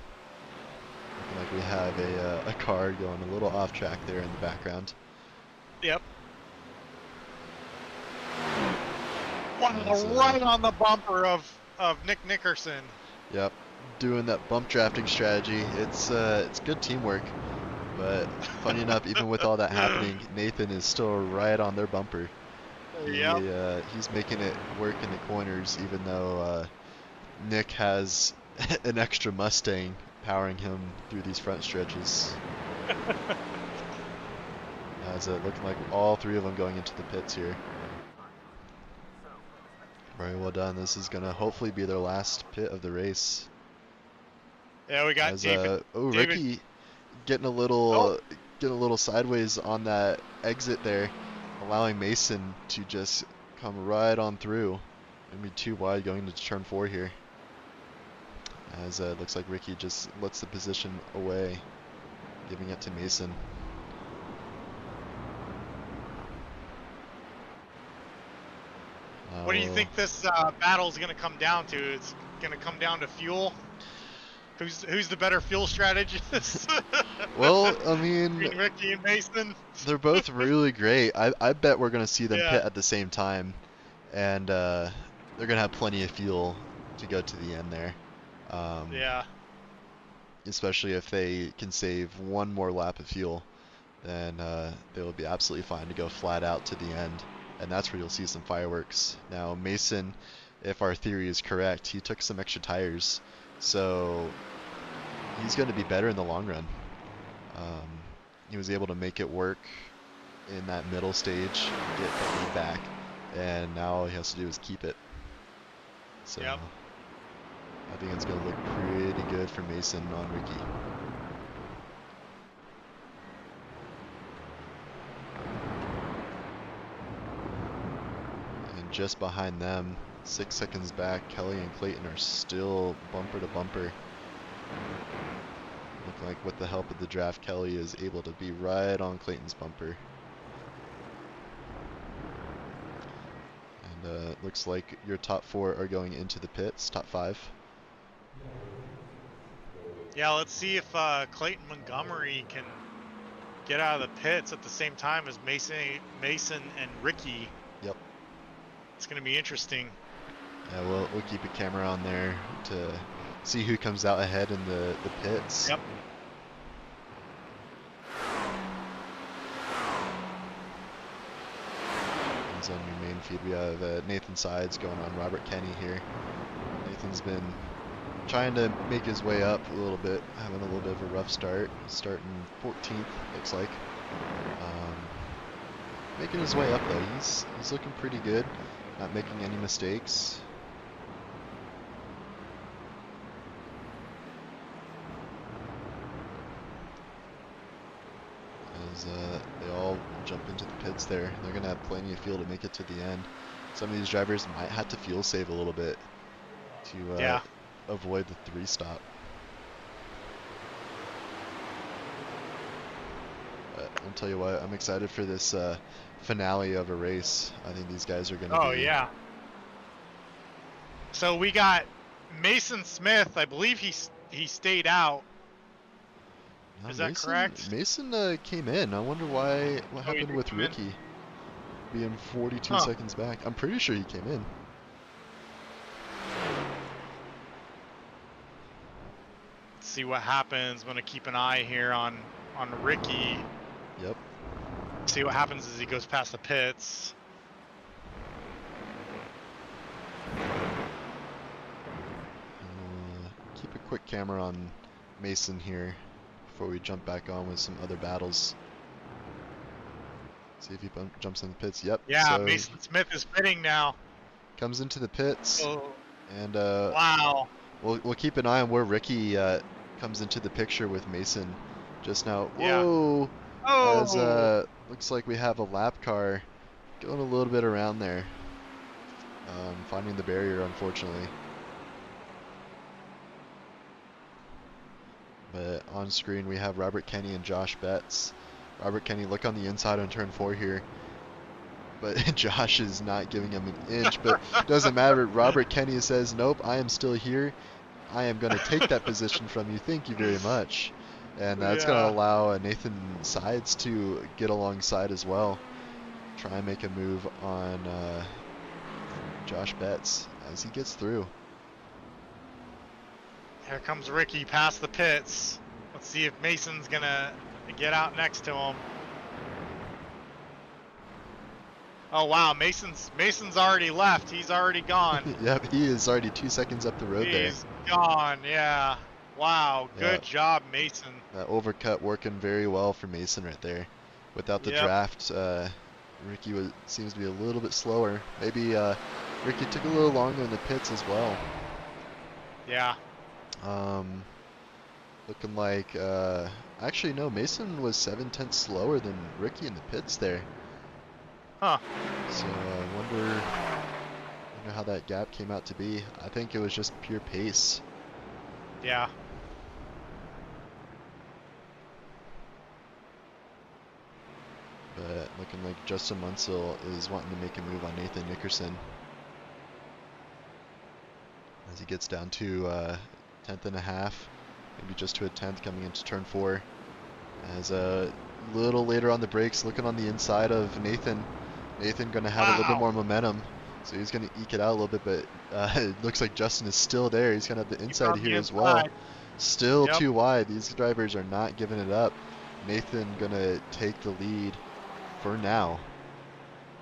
Looking like we have a car going a little off track there in the background. Yep. Right on the bumper of Nick Nickerson. Yep, doing that bump drafting strategy. It's good teamwork, but funny enough, even with all that happening, Nathan is still right on their bumper. He's making it work in the corners, even though Nick has an extra Mustang powering him through these front stretches. As looking like all three of them going into the pits here. Very well done. This is gonna hopefully be their last pit of the race. Yeah, we got David. Ricky getting a little sideways on that exit there, allowing Mason to just come right on through. Maybe too wide going into turn 4 here. As it looks like Ricky just lets the position away, giving it to Mason. What do you think this battle is going to come down to? It's going to come down to fuel? Who's the better fuel strategist? Well, I mean, Between Ricky and Mason. they're both really great. I bet we're gonna see them Yeah. pit at the same time, and they're gonna have plenty of fuel to go to the end there. Yeah. Especially if they can save one more lap of fuel, then they will be absolutely fine to go flat out to the end, and that's where you'll see some fireworks. Now Mason, if our theory is correct, he took some extra tires, so he's going to be better in the long run. He was able to make it work in that middle stage, get the lead back, and now all he has to do is keep it. So Yep. I think it's going to look pretty good for Mason on Ricky. And just behind them, 6 seconds back, Kelly and Clayton are still bumper to bumper. Look like with the help of the draft, Kelly is able to be right on Clayton's bumper. And looks like your top 4 are going into the pits, top 5. Yeah, let's see if Clayton Montgomery can get out of the pits at the same time as Mason and Ricky. Yep. It's going to be interesting. Yeah, we'll keep a camera on there to see who comes out ahead in the pits. Yep. And on your main feed, we have Nathan Sides going on Robert Kenny here. Nathan's been trying to make his way up a little bit, having a little bit of a rough start. Starting 14th, looks like. Making his way up though. He's looking pretty good. Not making any mistakes. As they all jump into the pits there. They're going to have plenty of fuel to make it to the end. Some of these drivers might have to fuel save a little bit to avoid the 3-stop. But I'll tell you what, I'm excited for this finale of a race. I think these guys are going to Oh, yeah. So we got Mason Smith. I believe he stayed out. No, Is that Mason, correct? Mason came in. I wonder what happened with Ricky being 42 seconds back. I'm pretty sure he came in. Let's see what happens. I'm going to keep an eye here on Ricky. Yep. See what happens as he goes past the pits. Keep a quick camera on Mason here before we jump back on with some other battles. See if he jumps in the pits. Yep. Yeah, so Mason Smith is pitting now. comes into the pits. Oh, And wow. we'll keep an eye on where Ricky comes into the picture with Mason just now. Yeah. Whoa! Oh! As looks like we have a lap car going a little bit around there. Finding the barrier, unfortunately. But on screen we have Robert Kenny and Josh Betts. Robert Kenny, look on the inside on turn 4 here. But Josh is not giving him an inch, but doesn't matter. Robert Kenny says, nope, I am still here. I am going to take that position from you. Thank you very much. And that's going to allow Nathan Sides to get alongside as well. Try and make a move on Josh Betts as he gets through. Here comes Ricky past the pits. Let's see if Mason's going to get out next to him. Oh wow, Mason's already left. He's already gone. Yep, he is already 2 seconds up the road there. He's gone, yeah. Wow, good job, Mason. That overcut working very well for Mason right there. Without the draft, Ricky seems to be a little bit slower. Maybe Ricky took a little longer in the pits as well. Yeah. Looking like, actually no, Mason was 7/10 slower than Ricky in the pits there. Huh. So I wonder how that gap came out to be. I think it was just pure pace. Yeah. But looking like Justin Munsell is wanting to make a move on Nathan Nickerson as he gets down to 10th and a half. maybe just to a 10th coming into turn 4. As a little later on the brakes, looking on the inside of Nathan. Nathan going to have a little bit more momentum, so he's going to eke it out a little bit, but it looks like Justin is still there. He's going to have the inside on here the as well. inside. Still Yep. too wide. These drivers are not giving it up. Nathan going to take the lead for now.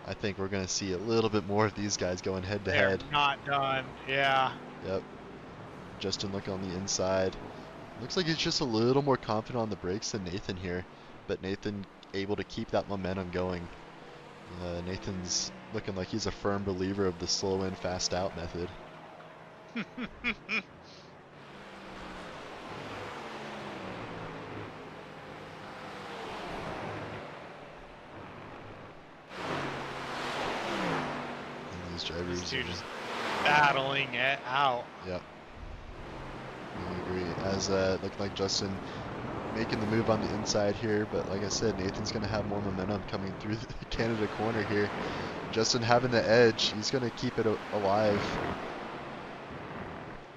I think we're going to see a little bit more of these guys going head to They're head. not done. Yeah. Yep. Justin looking on the inside. Looks like he's just a little more confident on the brakes than Nathan here, but Nathan able to keep that momentum going. Nathan's looking like he's a firm believer of the slow in, fast out method. And these drivers These two are just battling it out. Yep. I agree. As looking like Justin making the move on the inside here, but like I said, Nathan's going to have more momentum coming through the Canada corner here. Justin having the edge, he's going to keep it alive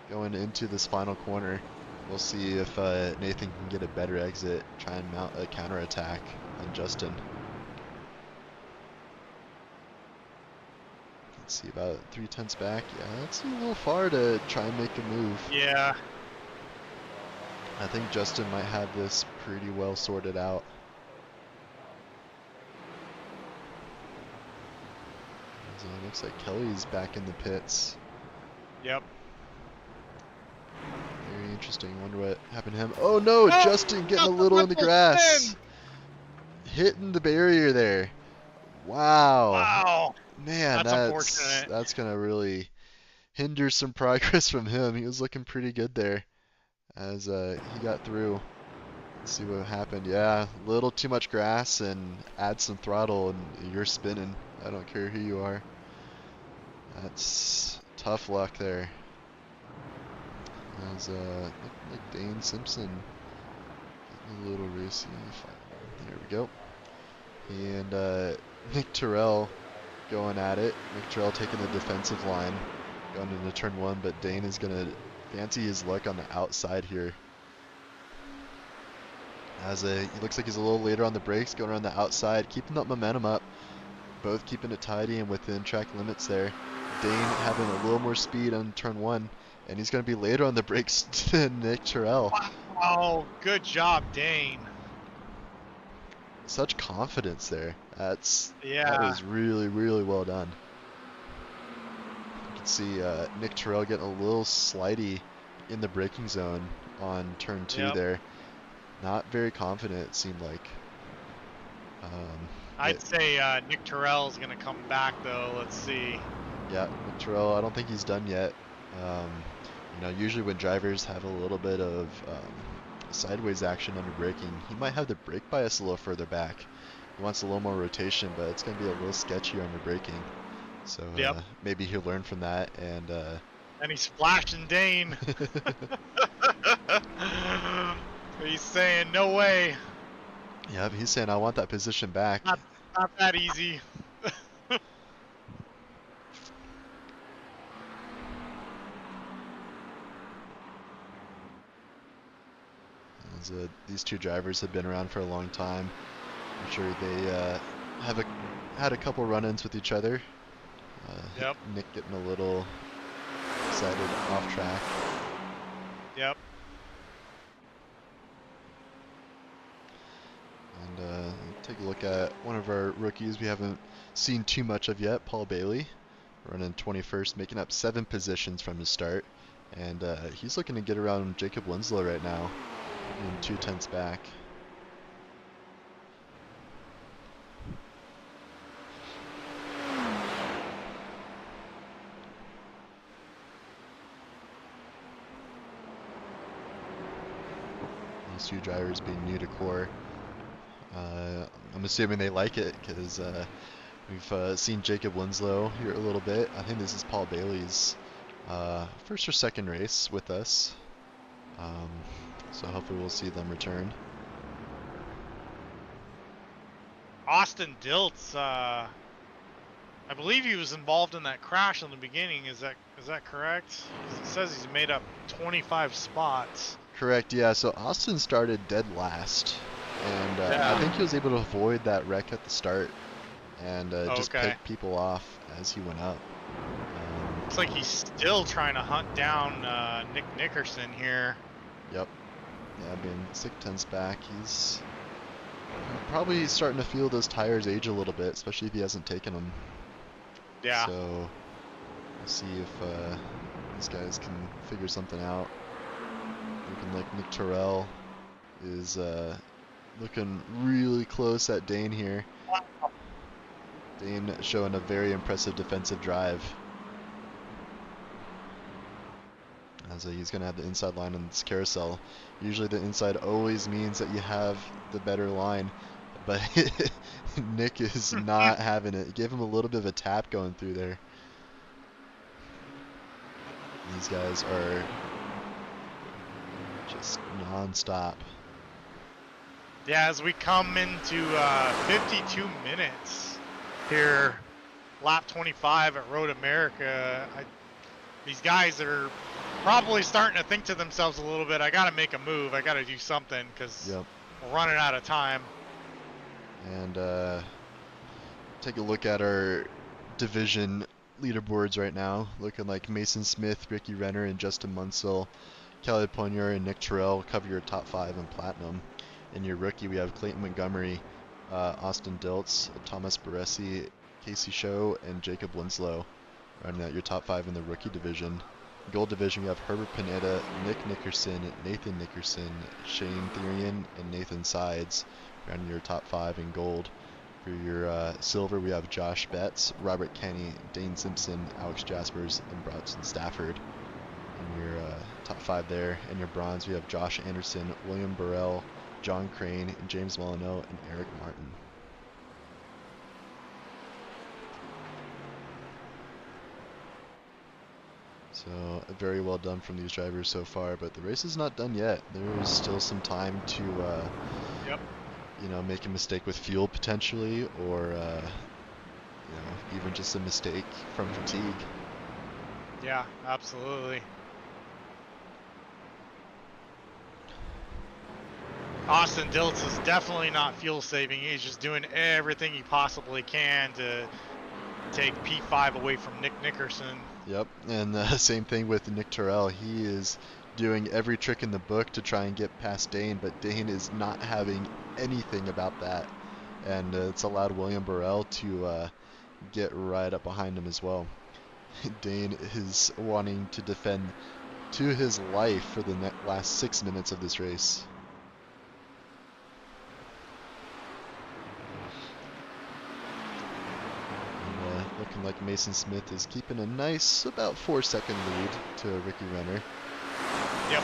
going into this final corner. We'll see if Nathan can get a better exit, try and mount a counterattack on Justin. Let's see, about 3/10 back. Yeah, that's a little far to try and make a move. Yeah. I think Justin might have this pretty well sorted out. So it looks like Kelly's back in the pits. Yep. Very interesting. Wonder what happened to him. Oh no, Justin getting a little in the grass. Hitting the barrier there. Wow. Wow. Man, That's unfortunate. that's gonna really hinder some progress from him. He was looking pretty good there as he got through. Let's see what happened. Yeah, a little too much grass and add some throttle and you're spinning. I don't care who you are. That's tough luck there. As looked like Dane Simpson getting a little racy. There we go. And Nick Terrell going at it. Nick Terrell taking the defensive line going into turn 1, but Dane is going to fancy his luck on the outside here. As he looks like he's a little later on the brakes, going around the outside, keeping that momentum up. Both keeping it tidy and within track limits there. Dane having a little more speed on turn 1, and he's going to be later on the brakes than Nick Terrell. Wow, good job, Dane. Such confidence there. That Yeah. was really, really well done. You can see Nick Terrell getting a little slidey in the braking zone on turn 2 Yep. there. Not very confident, it seemed like. I'd say Nick Terrell's going to come back, though. Let's see. Yeah, Nick Terrell, I don't think he's done yet. You know, usually when drivers have a little bit of sideways action under braking, he might have the brake bias a little further back. He wants a little more rotation, but it's going to be a little sketchy under braking. So maybe he'll learn from that and he's flashing Dane. He's saying, no way. yeah, he's saying, I want that position back. Not that easy. As, these two drivers have been around for a long time. I'm sure they have had a couple run-ins with each other. Yep. Nick getting a little excited off track. Yep. And take a look at one of our rookies we haven't seen too much of yet, Paul Bailey, running 21st, making up 7 positions from his start. And he's looking to get around Jacob Winslow right now, in 2/10 back. These two drivers being new to core. I'm assuming they like it because we've seen Jacob Winslow here a little bit. I think this is Paul Bailey's first or second race with us. So hopefully we'll see them return. Austin Diltz, I believe he was involved in that crash in the beginning. Is that correct? 'Cause it says he's made up 25 spots. Correct, yeah. So Austin started dead last, and I think he was able to avoid that wreck at the start and just Okay. pick people off as he went up. Looks like he's still trying to hunt down Nick Nickerson here. Yep. Yeah, being 6/10 back, he's probably starting to feel those tires age a little bit, especially if he hasn't taken them. Yeah. So we'll see if these guys can figure something out. Looking like Nick Terrell is looking really close at Dane here. Dane showing a very impressive defensive drive. As he's going to have the inside line on this carousel. Usually the inside always means that you have the better line, but Nick is not having it. Give him a little bit of a tap going through there. These guys are just non-stop. Yeah, as we come into 52 minutes here, lap 25 at Road America, these guys are probably starting to think to themselves a little bit, I got to make a move. I got to do something because we're running out of time. And take a look at our division leaderboards right now. Looking like Mason Smith, Ricky Renner, and Justin Munsell, Kelly Ponier, and Nick Terrell cover your top 5 in Platinum. In your rookie, we have Clayton Montgomery, Austin Diltz, Thomas Baresi, Casey Show, and Jacob Winslow rounding out your top 5 in the rookie division. Gold division, we have Herbert Pineda, Nick Nickerson, Nathan Nickerson, Shane Therian, and Nathan Sides rounding your top 5 in gold. For your silver, we have Josh Betts, Robert Kenny, Dane Simpson, Alex Jaspers, and Bronson Stafford in your top 5 there. In your bronze, we have Josh Anderson, William Burrell, John Crane, James Molyneux, and Eric Martin. So very well done from these drivers so far, but the race is not done yet. There is still some time to, you know, make a mistake with fuel potentially, or you know, even just a mistake from fatigue. Yeah, absolutely. Austin Diltz is definitely not fuel saving. He's just doing everything he possibly can to take P5 away from Nick Nickerson. Yep, and same thing with Nick Terrell. He is doing every trick in the book to try and get past Dane, but Dane is not having anything about that. And it's allowed William Burrell to get right up behind him as well. Dane is wanting to defend to his life for the last 6 minutes of this race. Looking like Mason Smith is keeping a nice about 4-second lead to Ricky Renner. Yep.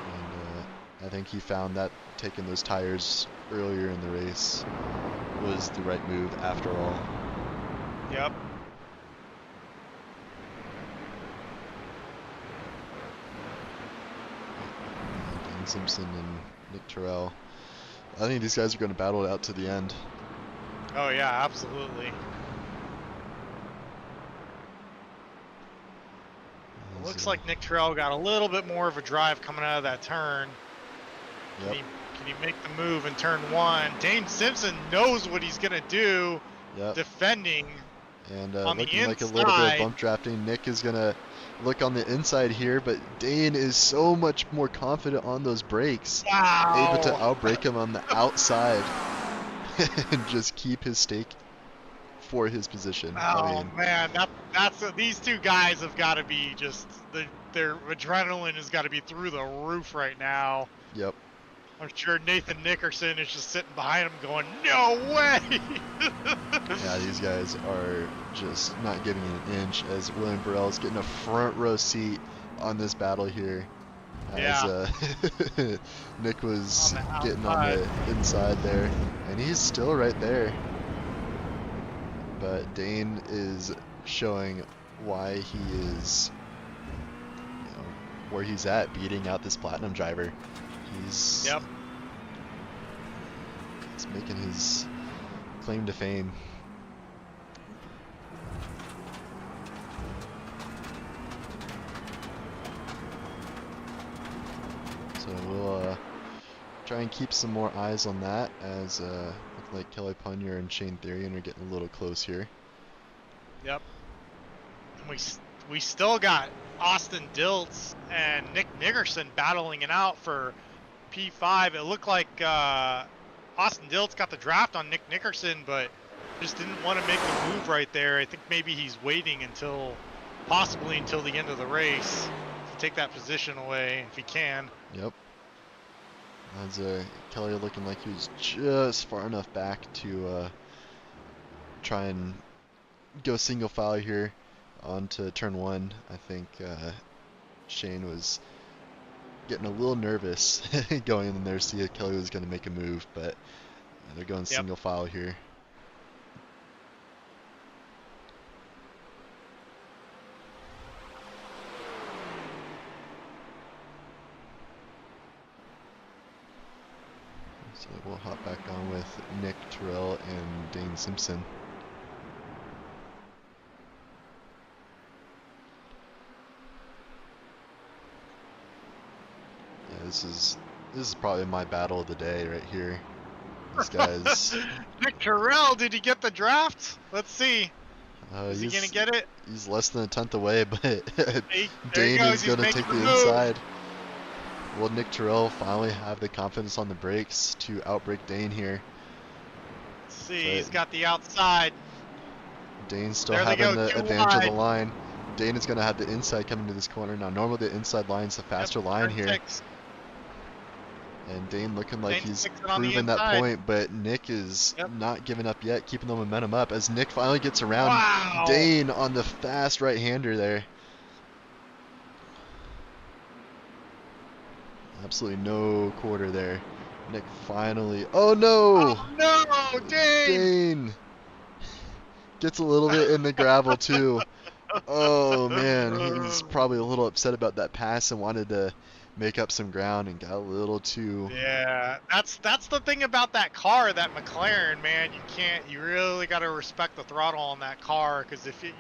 And I think he found that taking those tires earlier in the race was the right move after all. Yep. Dane Simpson and Nick Terrell. I think these guys are going to battle it out to the end. Oh yeah, absolutely. Looks like Nick Terrell got a little bit more of a drive coming out of that turn. Yep. Can he make the move in turn 1? Dane Simpson knows what he's going to do defending and on the looking inside. like a little bit of bump drafting. Nick is going to look on the inside here, but Dane is so much more confident on those brakes. Wow. Able to outbrake him on the outside and just keep his stake for his position. Oh I mean, man, that's these two guys have got to be just their adrenaline has got to be through the roof right now. Yep. I'm sure Nathan Nickerson is just sitting behind him going, "No way!" Yeah, these guys are just not giving an inch as William Burrell is getting a front row seat on this battle here. As Nick was getting on the inside there, and he's still right there. But Dane is showing why he is, you know, where he's at, beating out this platinum driver. He's he's making his claim to fame. try and keep some more eyes on that as look like Kelly Punyer and Shane Therian are getting a little close here. Yep. And we still got Austin Diltz and Nick Nickerson battling it out for P5. It looked like Austin Diltz got the draft on Nick Nickerson, but just didn't want to make the move right there. I think maybe he's waiting possibly until the end of the race to take that position away if he can. Yep. As Kelly looking like he was just far enough back to try and go single file here onto turn 1. I think Shane was getting a little nervous going in there to see if Kelly was going to make a move, but they're going single file here. So we'll hop back on with Nick Terrell and Dane Simpson. Yeah, this is probably my battle of the day right here. These guys. Nick Terrell, did he get the draft? Let's see. Is he gonna get it? He's less than a tenth away, but Hey, Dane is going to take the move. inside. Will Nick Terrell finally have the confidence on the brakes to outbrake Dane here? Let's see, But he's got the outside. Dane's still There they having go, the too advantage of the wide. line. Dane is going to have the inside coming to this corner. Now, normally the inside line's the faster line turn here. 6. And Dane looking like Dane's he's fixing on the proven that inside. point, but Nick is Yep. not giving up yet, keeping the momentum up as Nick finally gets around Wow. Dane on the fast right-hander there. Absolutely no quarter there. Nick finally, oh no! Oh no, Dane! Dane gets a little bit in the gravel too. Oh man, he's probably a little upset about that pass and wanted to make up some ground and got a little too. Yeah, that's the thing about that car, that McLaren, man. You really got to respect the throttle on that car, because if you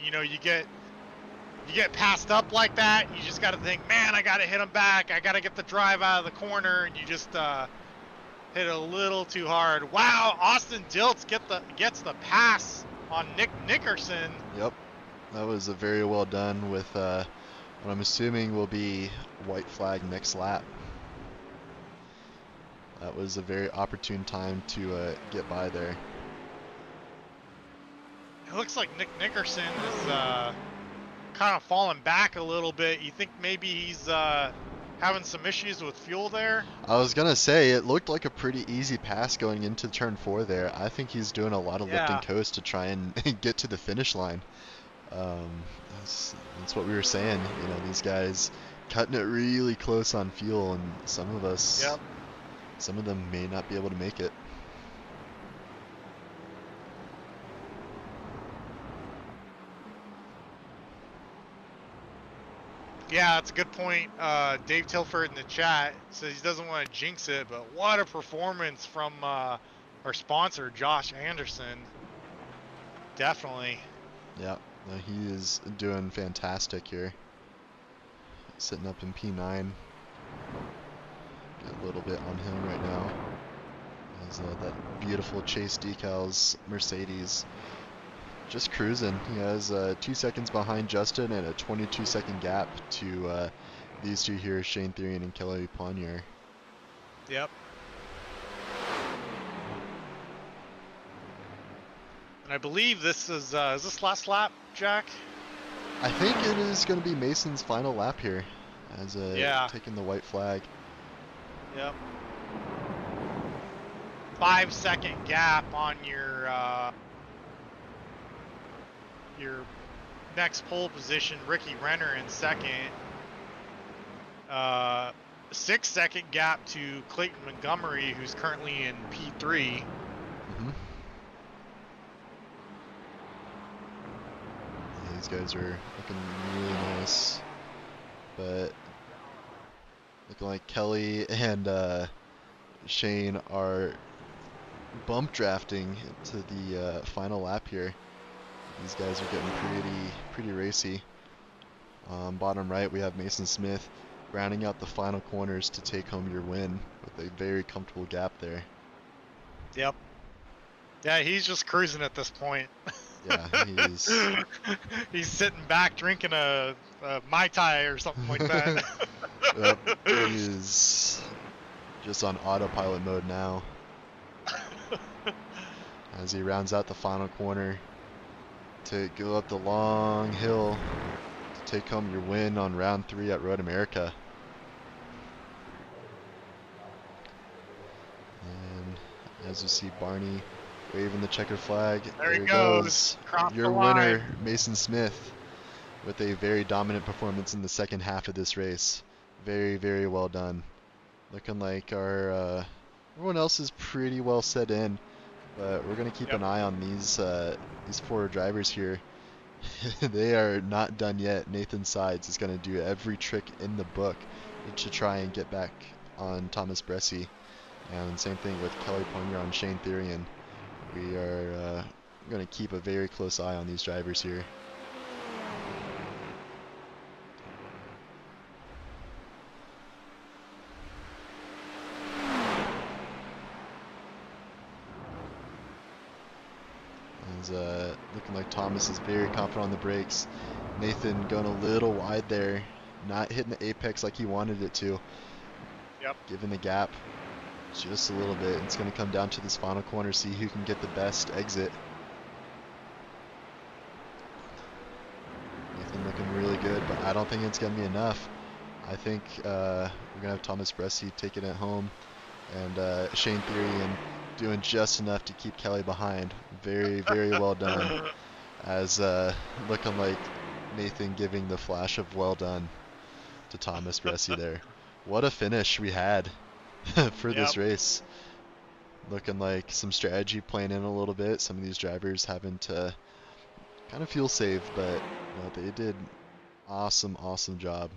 get passed up like that, you just got to think, man, I got to hit him back. I got to get the drive out of the corner, and you just hit a little too hard. Wow, Austin Diltz gets the pass on Nick Nickerson. Yep, that was a very well done with what I'm assuming will be white flag next lap. That was a very opportune time to get by there. It looks like Nick Nickerson is kind of falling back a little bit. You think maybe he's having some issues with fuel there? I was gonna say it looked like a pretty easy pass going into turn 4 there. I think he's doing a lot of lift and coast to try and get to the finish line. That's what we were saying. You know, these guys cutting it really close on fuel, and some of them may not be able to make it. Yeah, that's a good point. Dave Tilford in the chat says he doesn't want to jinx it, but what a performance from our sponsor, Josh Anderson. Definitely. Yeah, no, he is doing fantastic here. Sitting up in P9. Got a little bit on him right now. As that beautiful Chase Decals Mercedes just cruising. He has 2 seconds behind Justin and a 22-second gap to these two here, Shane Therian and Kelly Ponyer. Yep. And I believe this is this last lap, Jack? I think it is going to be Mason's final lap here, as taking the white flag. Yep. 5-second gap on your next pole position, Ricky Renner in second. 6-second gap to Clayton Montgomery, who's currently in P3. Mm-hmm. Yeah, these guys are looking really nice, but looking like Kelly and Shane are bump drafting to the final lap here. These guys are getting pretty racy. Bottom right, we have Mason Smith rounding out the final corners to take home your win with a very comfortable gap there. Yep. Yeah, he's just cruising at this point. Yeah, he's He's sitting back drinking a Mai Tai or something like that. yep, he is just on autopilot mode now as he rounds out the final corner to go up the long hill to take home your win on round 3 at Road America. And as you see Barney waving the checkered flag, There he he goes. Cross your the winner, line. Mason Smith, with a very dominant performance in the second half of this race. Very, very well done. Looking like our everyone else is pretty well set in, but we're gonna keep Yep. an eye on these 4 drivers here. They are not done yet. Nathan Sides is gonna do every trick in the book to try and get back on Thomas Bressi, and same thing with Kelly Ponyer on Shane Therian. We are gonna keep a very close eye on these drivers here. Looking like Thomas is very confident on the brakes. Nathan going a little wide there, not hitting the apex like he wanted it to. Yep. Giving the gap just a little bit. It's going to come down to this final corner, see who can get the best exit. Nathan looking really good, but I don't think it's going to be enough. I think we're going to have Thomas Bressi taking it home, and Shane Therian doing just enough to keep Kelly behind. Very, very well done. As looking like Nathan giving the flash of well done to Thomas Bressi there. What a finish we had for this race. Looking like some strategy playing in a little bit. Some of these drivers having to kind of fuel save, but they did awesome job.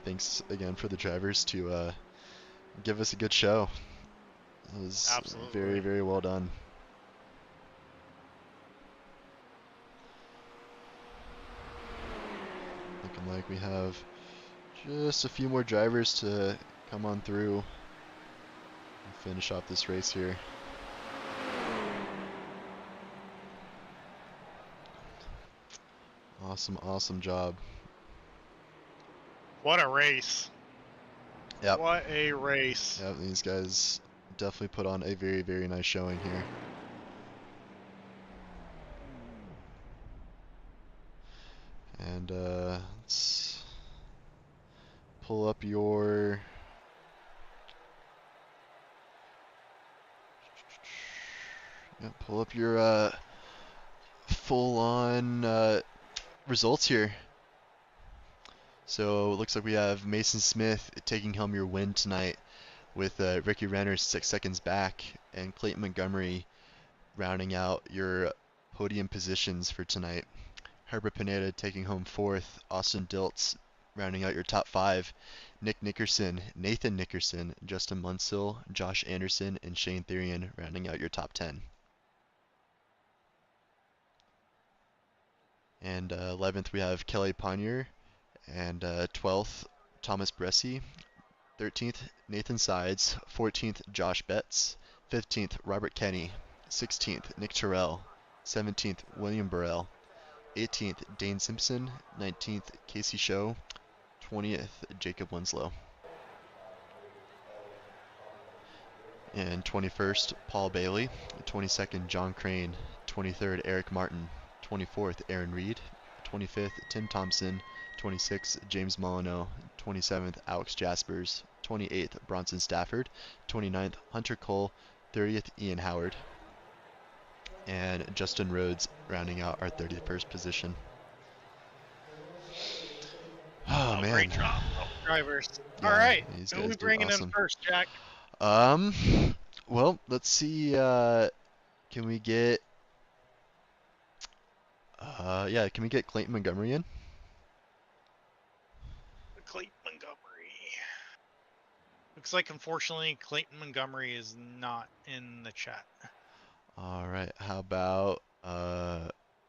Thanks again for the drivers to give us a good show. It was Absolutely. very, very well done. Looking like we have just a few more drivers to come on through and finish off this race here. Awesome job. What a race. Yep. What a race. Yep, these guys definitely put on a very, very nice showing here. And let's pull up your full-on results here. So it looks like we have Mason Smith taking home your win tonight, with Ricky Renner 6 seconds back, and Clayton Montgomery rounding out your podium positions for tonight. Herbert Pineda taking home 4th, Austin Diltz rounding out your top 5, Nick Nickerson, Nathan Nickerson, Justin Munsill, Josh Anderson, and Shane Therian rounding out your top 10. And 11th we have Kelly Ponyer, and 12th Thomas Bressi, 13th Nathan Sides, 14th Josh Betts, 15th Robert Kenny, 16th Nick Terrell, 17th William Burrell, 18th Dane Simpson, 19th Casey Show, 20th Jacob Winslow, and 21st Paul Bailey, 22nd John Crane, 23rd Eric Martin, 24th Aaron Reed, 25th Tim Thompson, 26th James Molyneux, 27th Alex Jaspers, 28th Bronson Stafford, 29th Hunter Cole, 30th Ian Howard, and Justin Rhodes rounding out our 31st position. Oh man. Great job, drivers. Yeah, All right, these who are guys we did bringing awesome. in first, Jack? Well, let's see. Can we get? Can we get Clayton Montgomery in? Clayton Montgomery. Looks like, unfortunately, Clayton Montgomery is not in the chat. All right. How about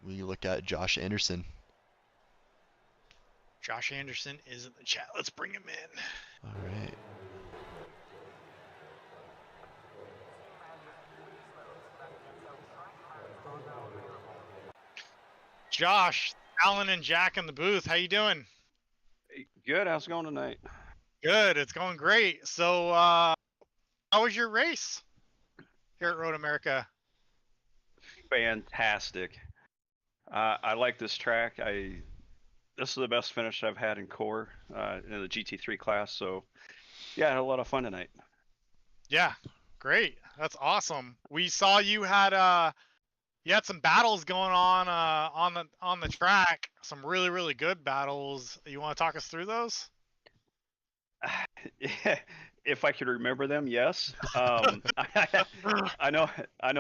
we look at Josh Anderson? Josh Anderson is in the chat. Let's bring him in. All right. Josh, Alan, and Jack in the booth. How you doing? Good. How's it going tonight? Good. It's going great. So, how was your race here at Road America? Fantastic. I like this track. This is the best finish I've had in core in the GT3 class. So, yeah, I had a lot of fun tonight. Yeah, great. That's awesome. We saw you had some battles going on the track. Some really good battles. You want to talk us through those? If I could remember them, yes. I know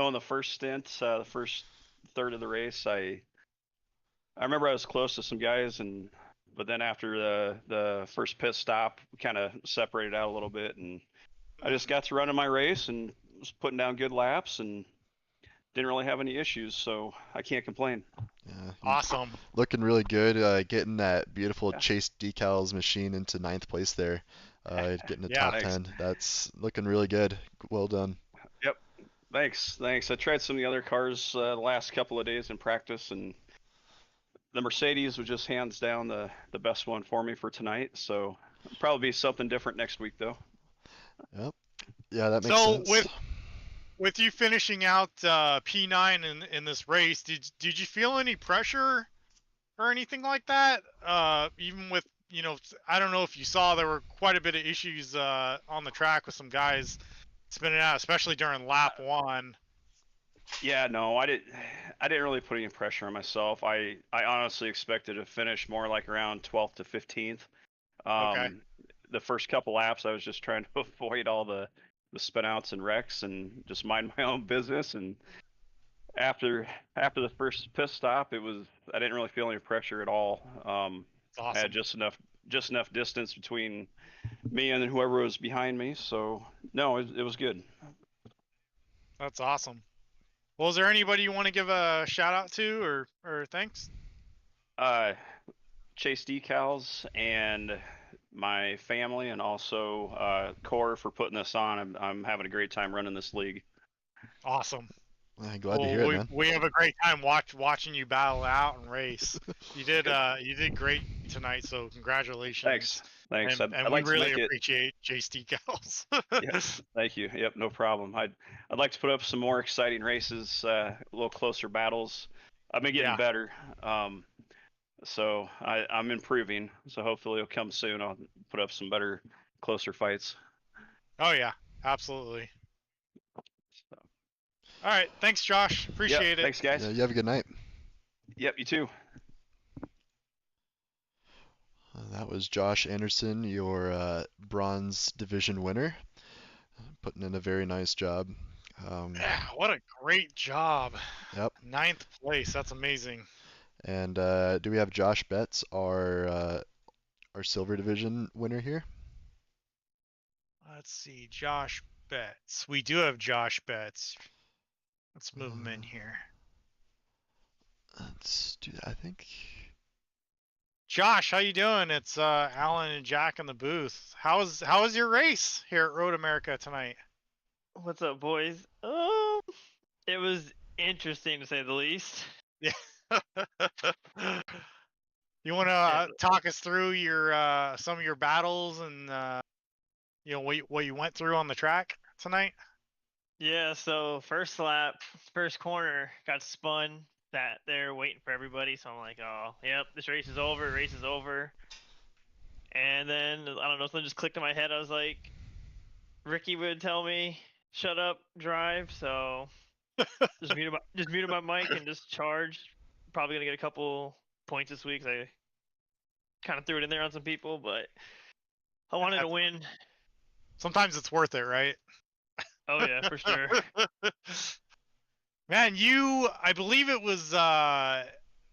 in the first stint, the first third of the race, I remember I was close to some guys, but then after the first pit stop, we kind of separated out a little bit, and I just got to running my race and was putting down good laps and didn't really have any issues, so I can't complain. Yeah. Awesome. Looking really good. Getting that beautiful Yeah. Chase Decals machine into 9th place there. Getting a Yeah, top thanks. 10. That's looking really good. Well done. Yep. Thanks. I tried some of the other cars the last couple of days in practice, and the Mercedes was just hands down the best one for me for tonight. So probably be something different next week, though. Yep. Yeah, that makes So sense. with you finishing out P9 in this race, did you feel any pressure or anything like that? Even with, I don't know if you saw, there were quite a bit of issues on the track with some guys spinning out, especially during lap 1. Yeah, no, I didn't really put any pressure on myself. I honestly expected to finish more like around 12th to 15th. Okay. The first couple laps, I was just trying to avoid all the spin outs and wrecks and just mind my own business. And after the first pit stop, I didn't really feel any pressure at all. It's I awesome. had just enough distance between me and whoever was behind me. So no, it was good. That's awesome. Well, is there anybody you want to give a shout out to or thanks? Chase Decals and my family, and also Core for putting this on. I'm having a great time running this league. Awesome. I'm glad to hear it, man. We have a great time watching you battle out and race. You did great tonight, so congratulations. Thanks. And I'd we like to really make it. appreciate Jace Decals. Yes, thank you. Yep, no problem. I'd like to put up some more exciting races, a little closer battles. I've been getting Yeah. better. So I'm improving. So hopefully it'll come soon. I'll put up some better, closer fights. Oh yeah, absolutely. So, All right, thanks, Josh. yep, Appreciate it. thanks, guys. Yeah, you have a good night. Yep, you too. That was Josh Anderson, your bronze division winner, putting in a very nice job. Yeah, what a great job. Yep. 9th place. That's amazing. And do we have Josh Betts, our silver division winner here? Let's see, Josh Betts. We do have Josh Betts. Let's move him in here. Let's do that. I think. Josh, how you doing? It's Alan and Jack in the booth. How was your race here at Road America tonight? What's up, boys? It was interesting to say the least. Yeah. You want to talk us through your some of your battles and what you went through on the track tonight? Yeah, so first lap, first corner, got spun. Sat there waiting for everybody, so I'm like, oh, yep, this race is over. And then, I don't know, something just clicked in my head. I was like, Ricky would tell me, shut up, drive, so just muted my mic and just charged. Probably going to get a couple points this week. I kind of threw it in there on some people, but I wanted to win. Sometimes it's worth it, right? Oh, yeah, for sure. Man, I believe it was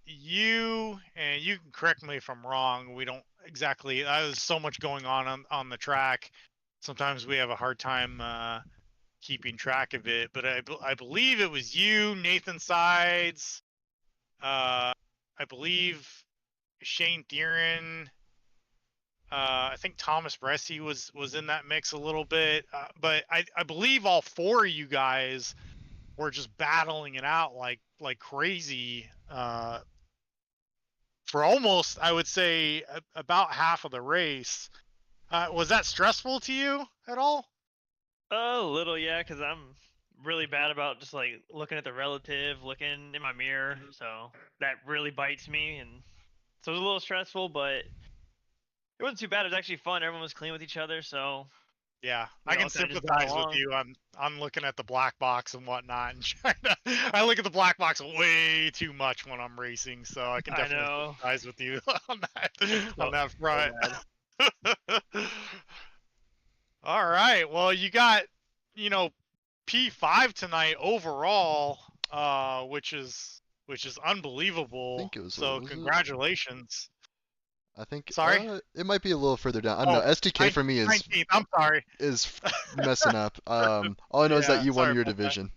you, and you can correct me if I'm wrong. We don't exactly, there's so much going on the track. Sometimes we have a hard time keeping track of it, but I believe it was you, Nathan Sides, I believe Shane Theron, I think Thomas Bresci was in that mix a little bit, but I believe all four of you guys were just battling it out like crazy for almost, I would say, about half of the race. Was that stressful to you at all? A little, yeah, because I'm really bad about just like looking at the relative, looking in my mirror. So that really bites me, and so it was a little stressful, but it wasn't too bad. It was actually fun. Everyone was clean with each other, so Yeah, we I all can kind of just got sympathize with along. you. I'm looking at the black box and whatnot, and trying to. I look at the black box way too much when I'm racing, so I can I definitely know. sympathize with you on that on So, that so front. bad. All right, well, you got you know P5 tonight overall, which is I unbelievable. think it was, So was it? congratulations. I think Sorry. it might be a little further down. I don't know. Oh, STK for me 19th. I'm sorry. is messing up. All I know is that Yeah, you won sorry your about that. division.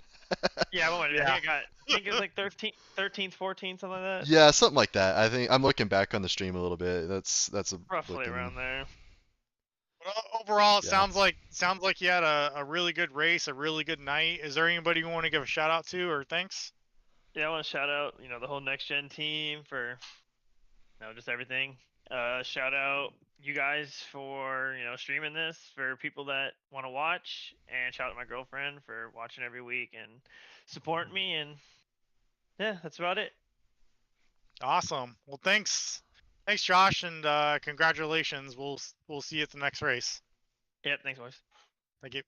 Yeah, what? I Yeah. think I think it was like 13th, 14th, something like that. Yeah, something like that. I think I'm looking back on the stream a little bit. That's Roughly looking. around there. Well, overall, it Yeah. sounds like you had a really good race, a really good night. Is there anybody you want to give a shout out to or thanks? Yeah, I want to shout out, the whole next gen team for, just everything. Shout out you guys for, streaming this for people that want to watch, and shout out my girlfriend for watching every week and supporting me. And yeah, that's about it. Awesome. Well, thanks, Josh, and congratulations. We'll see you at the next race. Yep, thanks, boys. Thank you.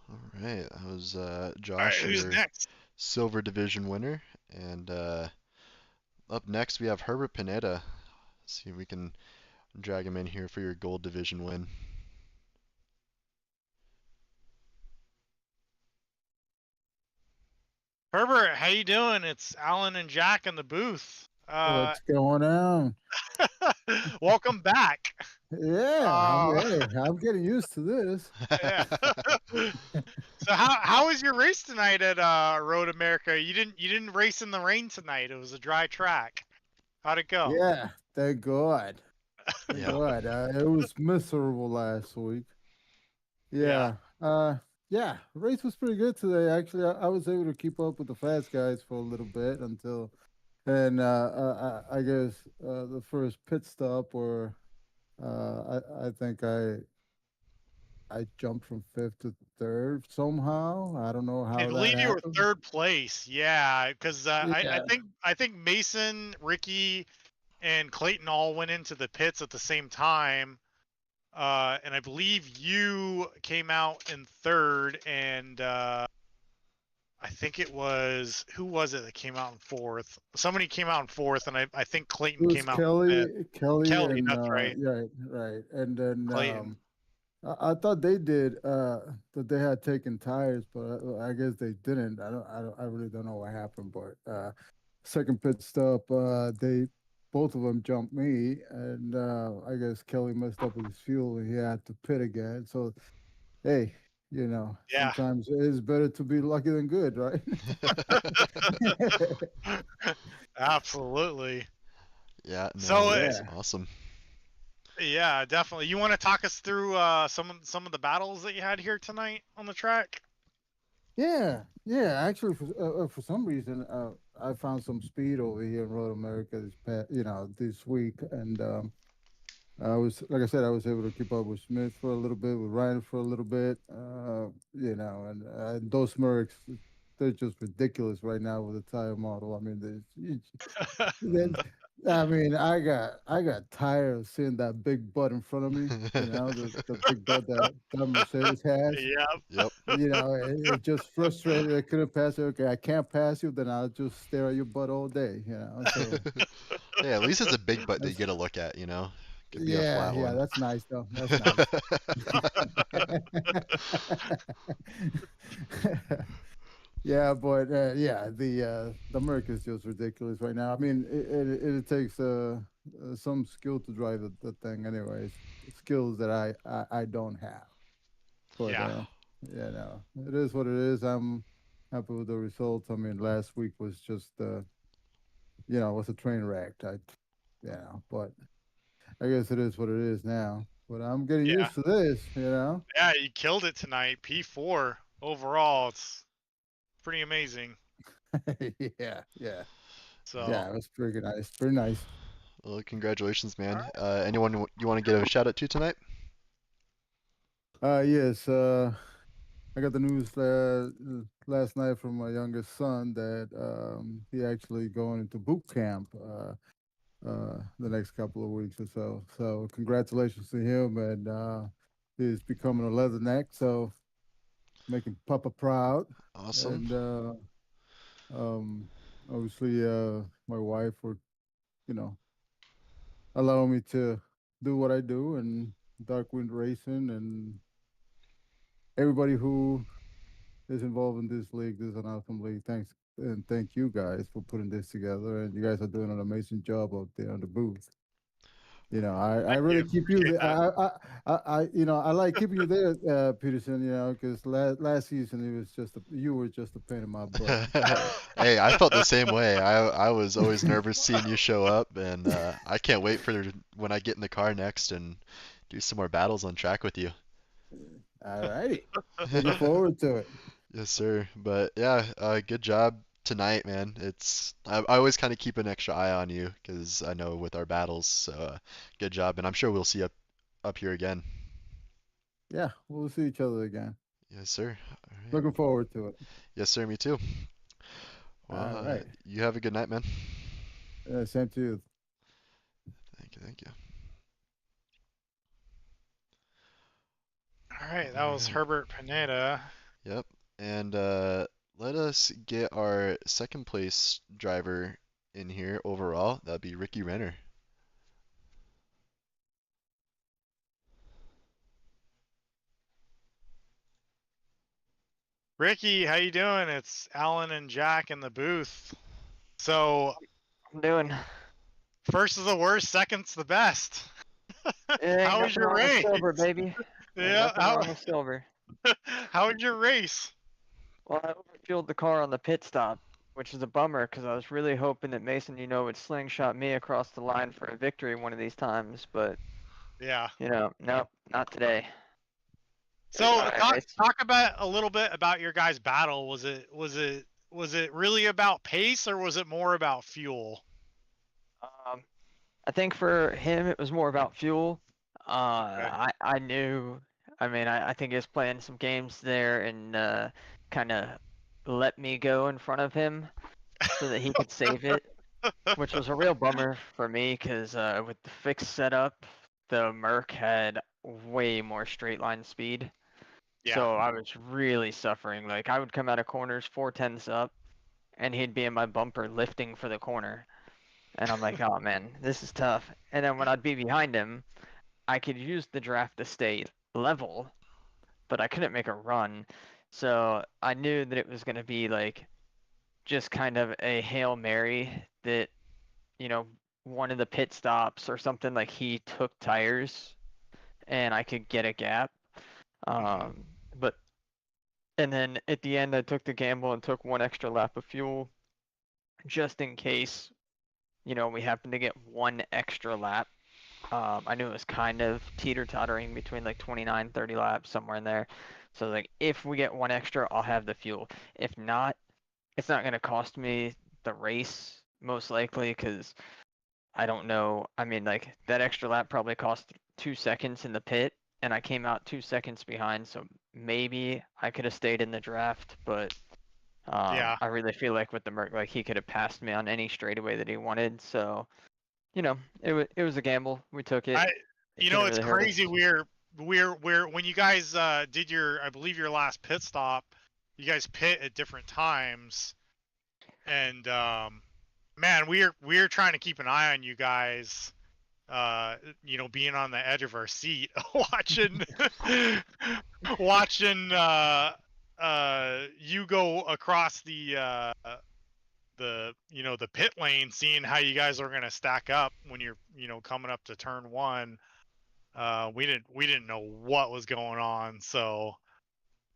All right. That was All right, Josh, who's your next? silver division winner, and up next we have Herbert Pineda. See if we can drag him in here for your gold division win. Herbert, how you doing? It's Alan and Jack in the booth. What's going on? Welcome back. Yeah, Uh, I'm getting used to this. yeah. So how was your race tonight at Road America? You didn't race in the rain tonight. It was a dry track. How'd it go? Yeah, thank God. Thank Yeah. God. It was miserable last week. Yeah. Yeah, race was pretty good today. Actually, I was able to keep up with the fast guys for a little bit until, and I guess the first pit stop, or I think I jumped from fifth to third somehow. I don't know I how that believe you were happened. third place. Yeah, because Yeah. I think Mason, Ricky, and Clayton all went into the pits at the same time. And I believe you came out in third, and I think it was who was it that came out in fourth? Somebody came out in fourth, and I think Clayton It was came out in fifth. Kelly, Kelly, and that's right. yeah, right. And then Clayton. I thought they did that they had taken tires, but I guess they didn't. I really don't know what happened. But second pit stop, they both of them jumped me, and I guess Kelly messed up with his fuel, and he had to pit again. So hey, Yeah. sometimes it is better to be lucky than good, right? Absolutely. Yeah, no, So that's Yeah. awesome. yeah, definitely. You want to talk us through some of the battles that you had here tonight on the track? Yeah. Actually, for some reason, I found some speed over here in Road America this week, and I was, like I said, I was able to keep up with Smith for a little bit, with Ryan for a little bit, and those Mercs, they're just ridiculous right now with the tire model. I mean, then, I mean, I got tired of seeing that big butt in front of me. The big butt that Mercedes has. Yep. Yep. It just frustrated. I couldn't pass it. Okay, I can't pass you. Then I'll just stare at your butt all day. So Yeah, at least it's a big butt that you that's, get to look at, you know? Could be a yeah, flat yeah, one. that's nice though. That's nice. Yeah, but yeah, the Merc is just ridiculous right now. I mean, it takes some skill to drive the thing, anyways. Skills that I don't have. But Yeah. it is what it is. I'm happy with the results. I mean, last week was just was a train wreck. Yeah, but I guess it is what it is now. But I'm getting Yeah. used to this, you know. Yeah, you killed it tonight. P4 overall. It's pretty amazing. Yeah, yeah, So yeah. It was pretty nice. Pretty nice. Well, congratulations, man. Anyone you want to give a shout out to tonight? Yes. I got the news last night from my youngest son that he actually going into boot camp the next couple of weeks or so. So congratulations to him, and he's becoming a leatherneck. So making Papa proud, Awesome. and um, obviously my wife for you know allowing me to do what I do and dark wind racing and everybody who is involved in this league. This is an awesome league. Thanks and thank you guys for putting this together. And you guys are doing an amazing job out there on the booth. I thank really you. keep you. Appreciate that. I like keeping you there, Peterson. Because last season you were just a pain in my butt. Hey, I felt the same way. I was always nervous seeing you show up, and I can't wait for when I get in the car next and do some more battles on track with you. All righty, looking forward to it. Yes, sir. But yeah, good job tonight, man. I always kind of keep an extra eye on you because I know with our battles. So good job, and I'm sure we'll see you up here again. Yeah, we'll see each other again. Yes, sir. All right. Looking forward to it. Yes, sir. Me too. All Well, right. you have a good night, man. Same to you. Thank you. Thank you. All right, that All was right. Herbert Pineda. Yep. And let us get our second place driver in here overall. That'd be Ricky Renner. Ricky, how you doing? It's Alan and Jack in the booth. So I'm doing. first is the worst, second's the best. It ain't How was nothing your wrong with race? silver, baby. Ain't Yeah, nothing wrong with silver. how was your race? Well, I overfueled the car on the pit stop, which is a bummer because I was really hoping that Mason, would slingshot me across the line for a victory one of these times, but Yeah. nope, not today. So Alright, talk about a little bit about your guys' battle. Was it really about pace or was it more about fuel? I think for him it was more about fuel. Okay. I knew. I mean, I think he was playing some games there and kind of let me go in front of him so that he could save it, which was a real bummer for me because with the fixed setup, the Merc had way more straight line speed. Yeah. So I was really suffering. Like I would come out of corners 4/10 up, and he'd be in my bumper lifting for the corner. And I'm like, oh man, this is tough. And then when I'd be behind him, I could use the draft to stay level, but I couldn't make a run. So I knew that it was going to be like just kind of a Hail Mary that, you know, one of the pit stops or something like he took tires and I could get a gap. But and then at the end, I took the gamble and took one extra lap of fuel just in case, we happened to get one extra lap. I knew it was kind of teeter-tottering between like 29, 30 laps, somewhere in there. So like if we get one extra, I'll have the fuel. If not, it's not going to cost me the race most likely because I don't know. I mean, like that extra lap probably cost 2 seconds in the pit, and I came out 2 seconds behind. So maybe I could have stayed in the draft, but Yeah. I really feel like with the Merc, like he could have passed me on any straightaway that he wanted. So it was a gamble. We took it. It couldn't It's really hurt us. crazy. We're when you guys did I believe your last pit stop, you guys pit at different times, and man, we're trying to keep an eye on you guys. Being on the edge of our seat, watching you go across the pit lane, seeing how you guys are gonna stack up when you're coming up to turn one. We didn't know what was going on, so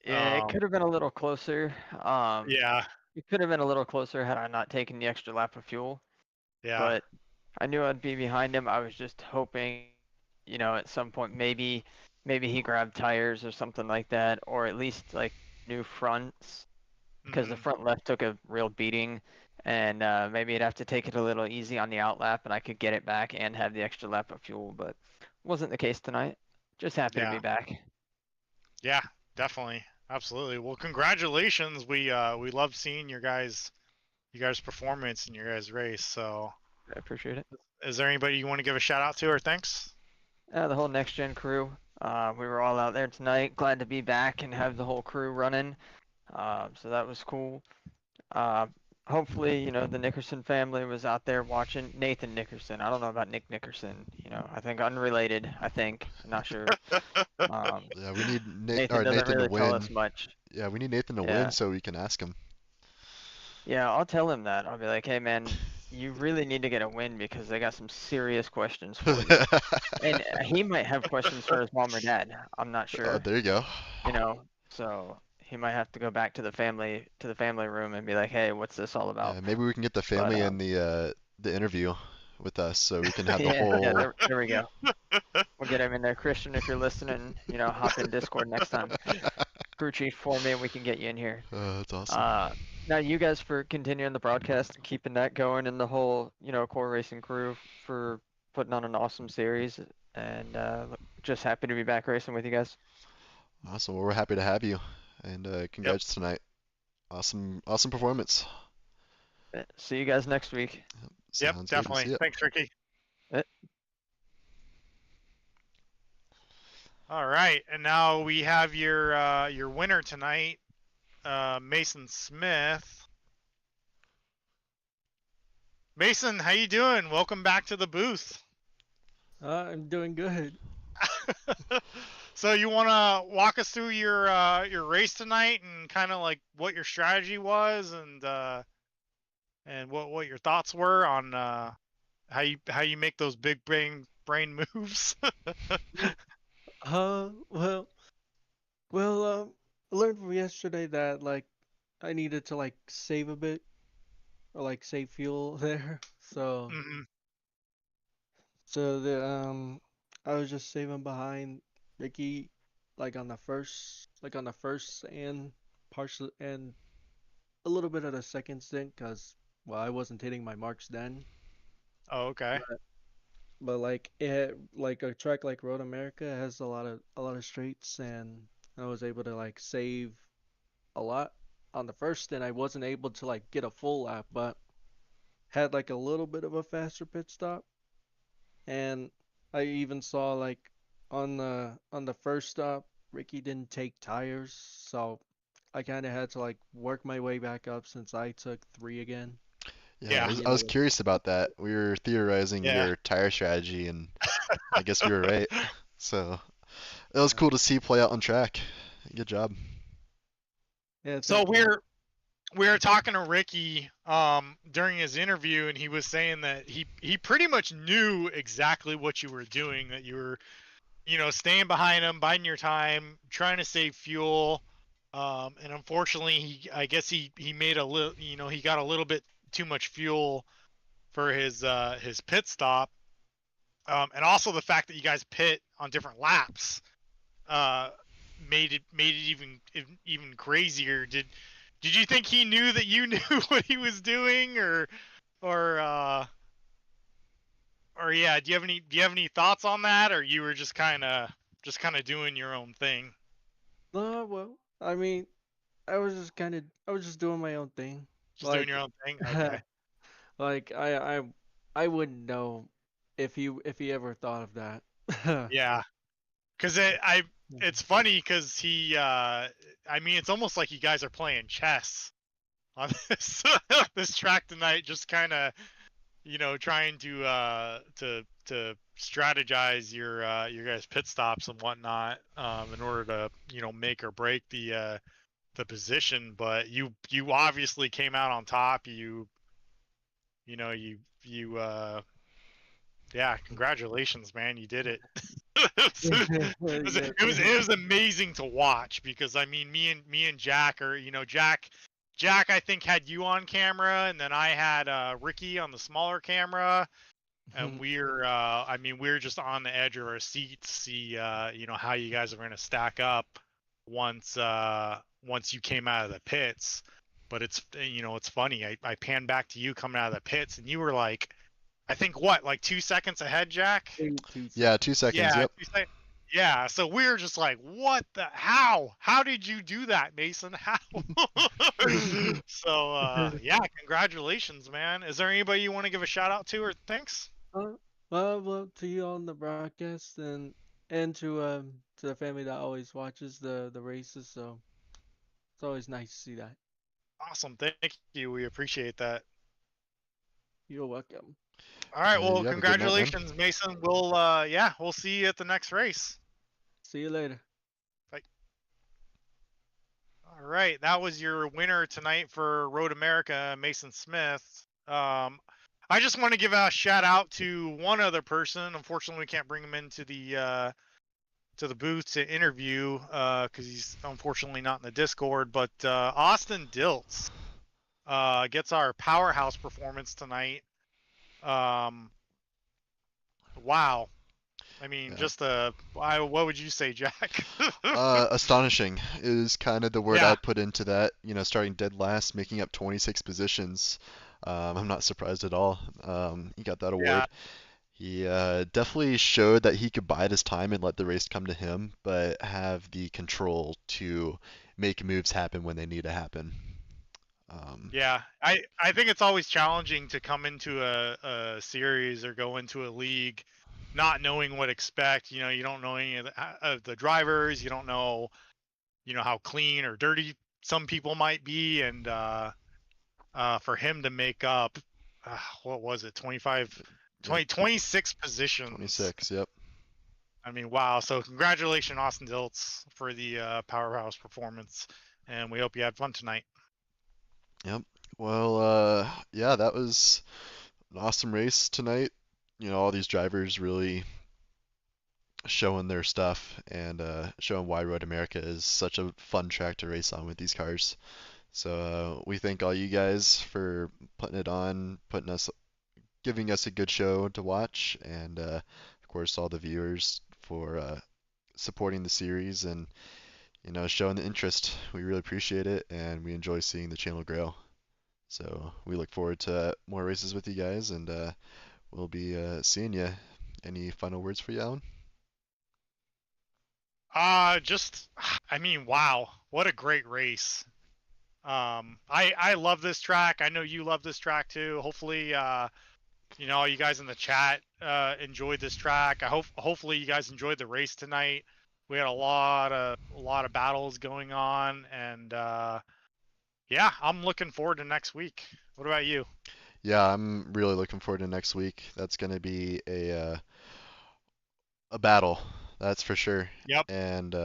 Yeah, it could have been a little closer. yeah, It could have been a little closer had I not taken the extra lap of fuel. yeah, But I knew I'd be behind him. I was just hoping, at some point maybe he grabbed tires or something like that, or at least like new fronts, because the Mhm. front left took a real beating, and maybe he'd have to take it a little easy on the out lap, and I could get it back and have the extra lap of fuel, but wasn't the case tonight. Just happy to Yeah. be back. Yeah, definitely. Absolutely. Well, congratulations. We love seeing your guys' performance in your guys' race. So, I appreciate it. is there anybody you want to give a shout out to or thanks? The whole next gen crew. We were all out there tonight. Glad to be back and have the whole crew running. So that was cool. Uh, Hopefully, the Nickerson family was out there watching. Nathan Nickerson. I don't know about Nick Nickerson. I think unrelated. I'm not sure. Yeah, we need Nathan doesn't Nathan to really tell win. us much. Yeah, we need Nathan to Yeah. win so we can ask him. Yeah, I'll tell him that. I'll be like, hey man, you really need to get a win because they got some serious questions for you. And he might have questions for his mom or dad. I'm not Oh, sure. there you go. So he might have to go back to the family room and be like, hey, what's this all about? Yeah, maybe we can get the But family in the interview with us so we can have the yeah, whole. there we go. We'll get him in there. Christian, if you're listening, hop in Discord next time. Crew chief for me, and we can get you in here. That's awesome. Now you guys for continuing the broadcast and keeping that going, and the whole, core racing crew for putting on an awesome series, and just happy to be back racing with you guys. Awesome. Well, we're happy to have you, and congrats tonight. Awesome performance. See you guys next week. Yep, Sounds good. See definitely. ya. Thanks, Ricky. Eh. All right, and now we have your winner tonight, Mason Smith. Mason, how you doing? Welcome back to the booth. I'm doing good. So you want to walk us through your race tonight and kind of like what your strategy was and what your thoughts were on how you make those big brain moves? Well, I learned from yesterday that like I needed to like save a bit or like save fuel there. So Hmm. so the I was just saving behind Ricky like on the first and partial and a little bit of the second stint because well I wasn't hitting my marks then. Oh, okay. But like like a track like Road America has a lot of straights, and I was able to like save a lot on the first, and I wasn't able to like get a full lap, but had like a little bit of a faster pit stop, and I even saw like on the first stop, Ricky didn't take tires, so I kind of had to like work my way back up since I took 3 again. Yeah, Yeah. I was curious about that. We were theorizing Yeah. your tire strategy, and I guess we were right. So it was cool to see play out on track. Good job. Yeah, So thank you. we were talking to Ricky during his interview, and he was saying that he pretty much knew exactly what you were doing, that you were staying behind him, biding your time, trying to save fuel. And unfortunately, I guess he made a little, he got a little bit too much fuel for his pit stop. And also the fact that you guys pit on different laps uh, made it even crazier. Did you think he knew that you knew what he was doing, or yeah? Do you have any thoughts on that, or you were just kind of doing your own thing? Well, I mean, I was just doing my own thing. Just doing Like your own thing? Okay. like I wouldn't know if he ever thought of that. Yeah. Cause it's funny because I mean, it's almost like you guys are playing chess on this this track tonight, just kind of, trying to strategize your guys' pit stops and whatnot, in order to, make or break the position. But you obviously came out on top. Yeah, congratulations, man. You did it. Yeah, It was amazing to watch because I mean, me and Jack are, Jack I think had you on camera, and then I had Ricky on the smaller camera, and I mean, we're just on the edge of our seats, see, you know, how you guys are going to stack up once you came out of the pits. But it's, you know, it's funny. I panned back to you coming out of the pits, and you were like, I think what, like 2 seconds ahead, Jack? Yeah, 2 seconds. Yeah, Yep. yeah. So we were just like, what the? How did you do that, Mason? How? So yeah, congratulations, man. Is there anybody you want to give a shout out to or thanks? Well, to you on the broadcast and to the family that always watches the races. So it's always nice to see that. Awesome, thank you. We appreciate that. You're welcome. All right, well, You have a good night, man. congratulations, Mason. We'll yeah, we'll see you at the next race. See you later. All right, that was your winner tonight for Road America, Mason Smith. I just want to give a shout out to one other person. Unfortunately, we can't bring him into the booth to interview because he's unfortunately not in the Discord. But Austin Diltz gets our powerhouse performance tonight. Wow. I mean, Yeah. just what would you say, Jack? Astonishing is kind of the word Yeah. I'd put into that. You know, starting dead last, making up 26 positions. I'm not surprised at all. He got that award. Yeah. He definitely showed that he could bide his time and let the race come to him, but have the control to make moves happen when they need to happen. Yeah, I think it's always challenging to come into a series or go into a league not knowing what to expect. You know, you don't know any of the drivers. You don't know, you know, how clean or dirty some people might be. And for him to make up, what was it, 26 positions. 26, yep. I mean, wow. So congratulations, Austin Diltz, for the powerhouse performance. And we hope you had fun tonight. Yep. Well, yeah, that was an awesome race tonight. You know, all these drivers really showing their stuff and showing why Road America is such a fun track to race on with these cars. So we thank all you guys for putting it on, giving us a good show to watch, and of course all the viewers for supporting the series and showing the interest. We really appreciate it, and we enjoy seeing the channel grow. So we look forward to more races with you guys, and we'll be seeing you. Any final words for you, Alan? I mean, wow, what a great race. I love this track. I know you love this track too. Hopefully, you know, you guys in the chat enjoyed this track. Hopefully you guys enjoyed the race tonight. We had a lot of battles going on, and yeah, I'm looking forward to next week. What about you? Yeah, I'm really looking forward to next week. That's going to be a battle, that's for sure. Yep. And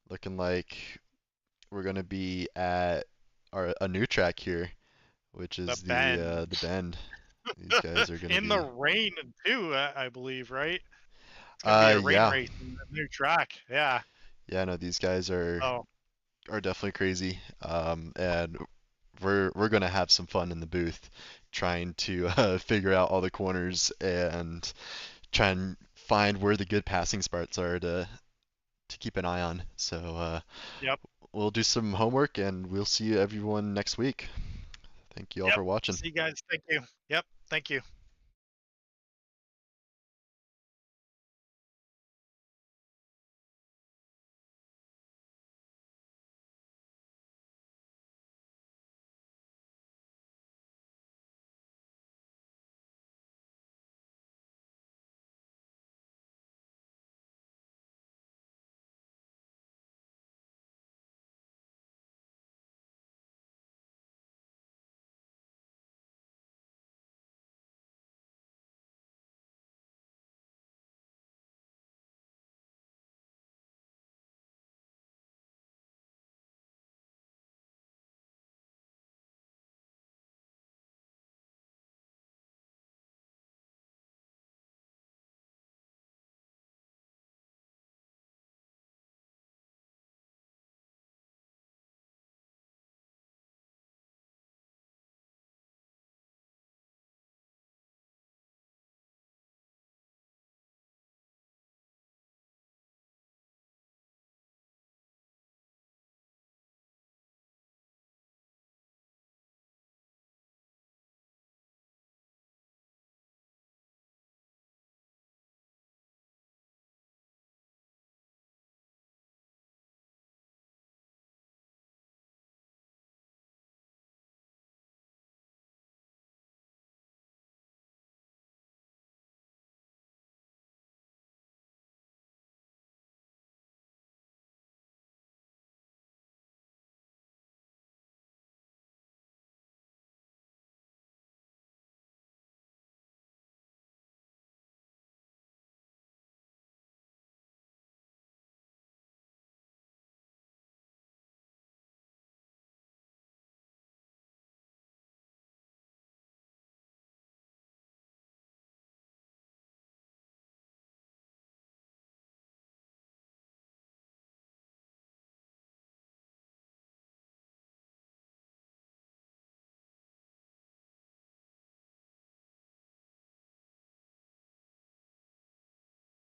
looking like we're going to be at a new track here, which is The Bend. the Bend. These guys are going to in be the rain too, I believe, right? It's gonna be a rain yeah. race in the new track. Yeah. Yeah, no, these guys are definitely crazy. And we're gonna have some fun in the booth trying to figure out all the corners and try and find where the good passing spots are to keep an eye on. So Yep. we'll do some homework and we'll see everyone next week. Thank you all for watching. See you guys. Thank you. Yep. Thank you.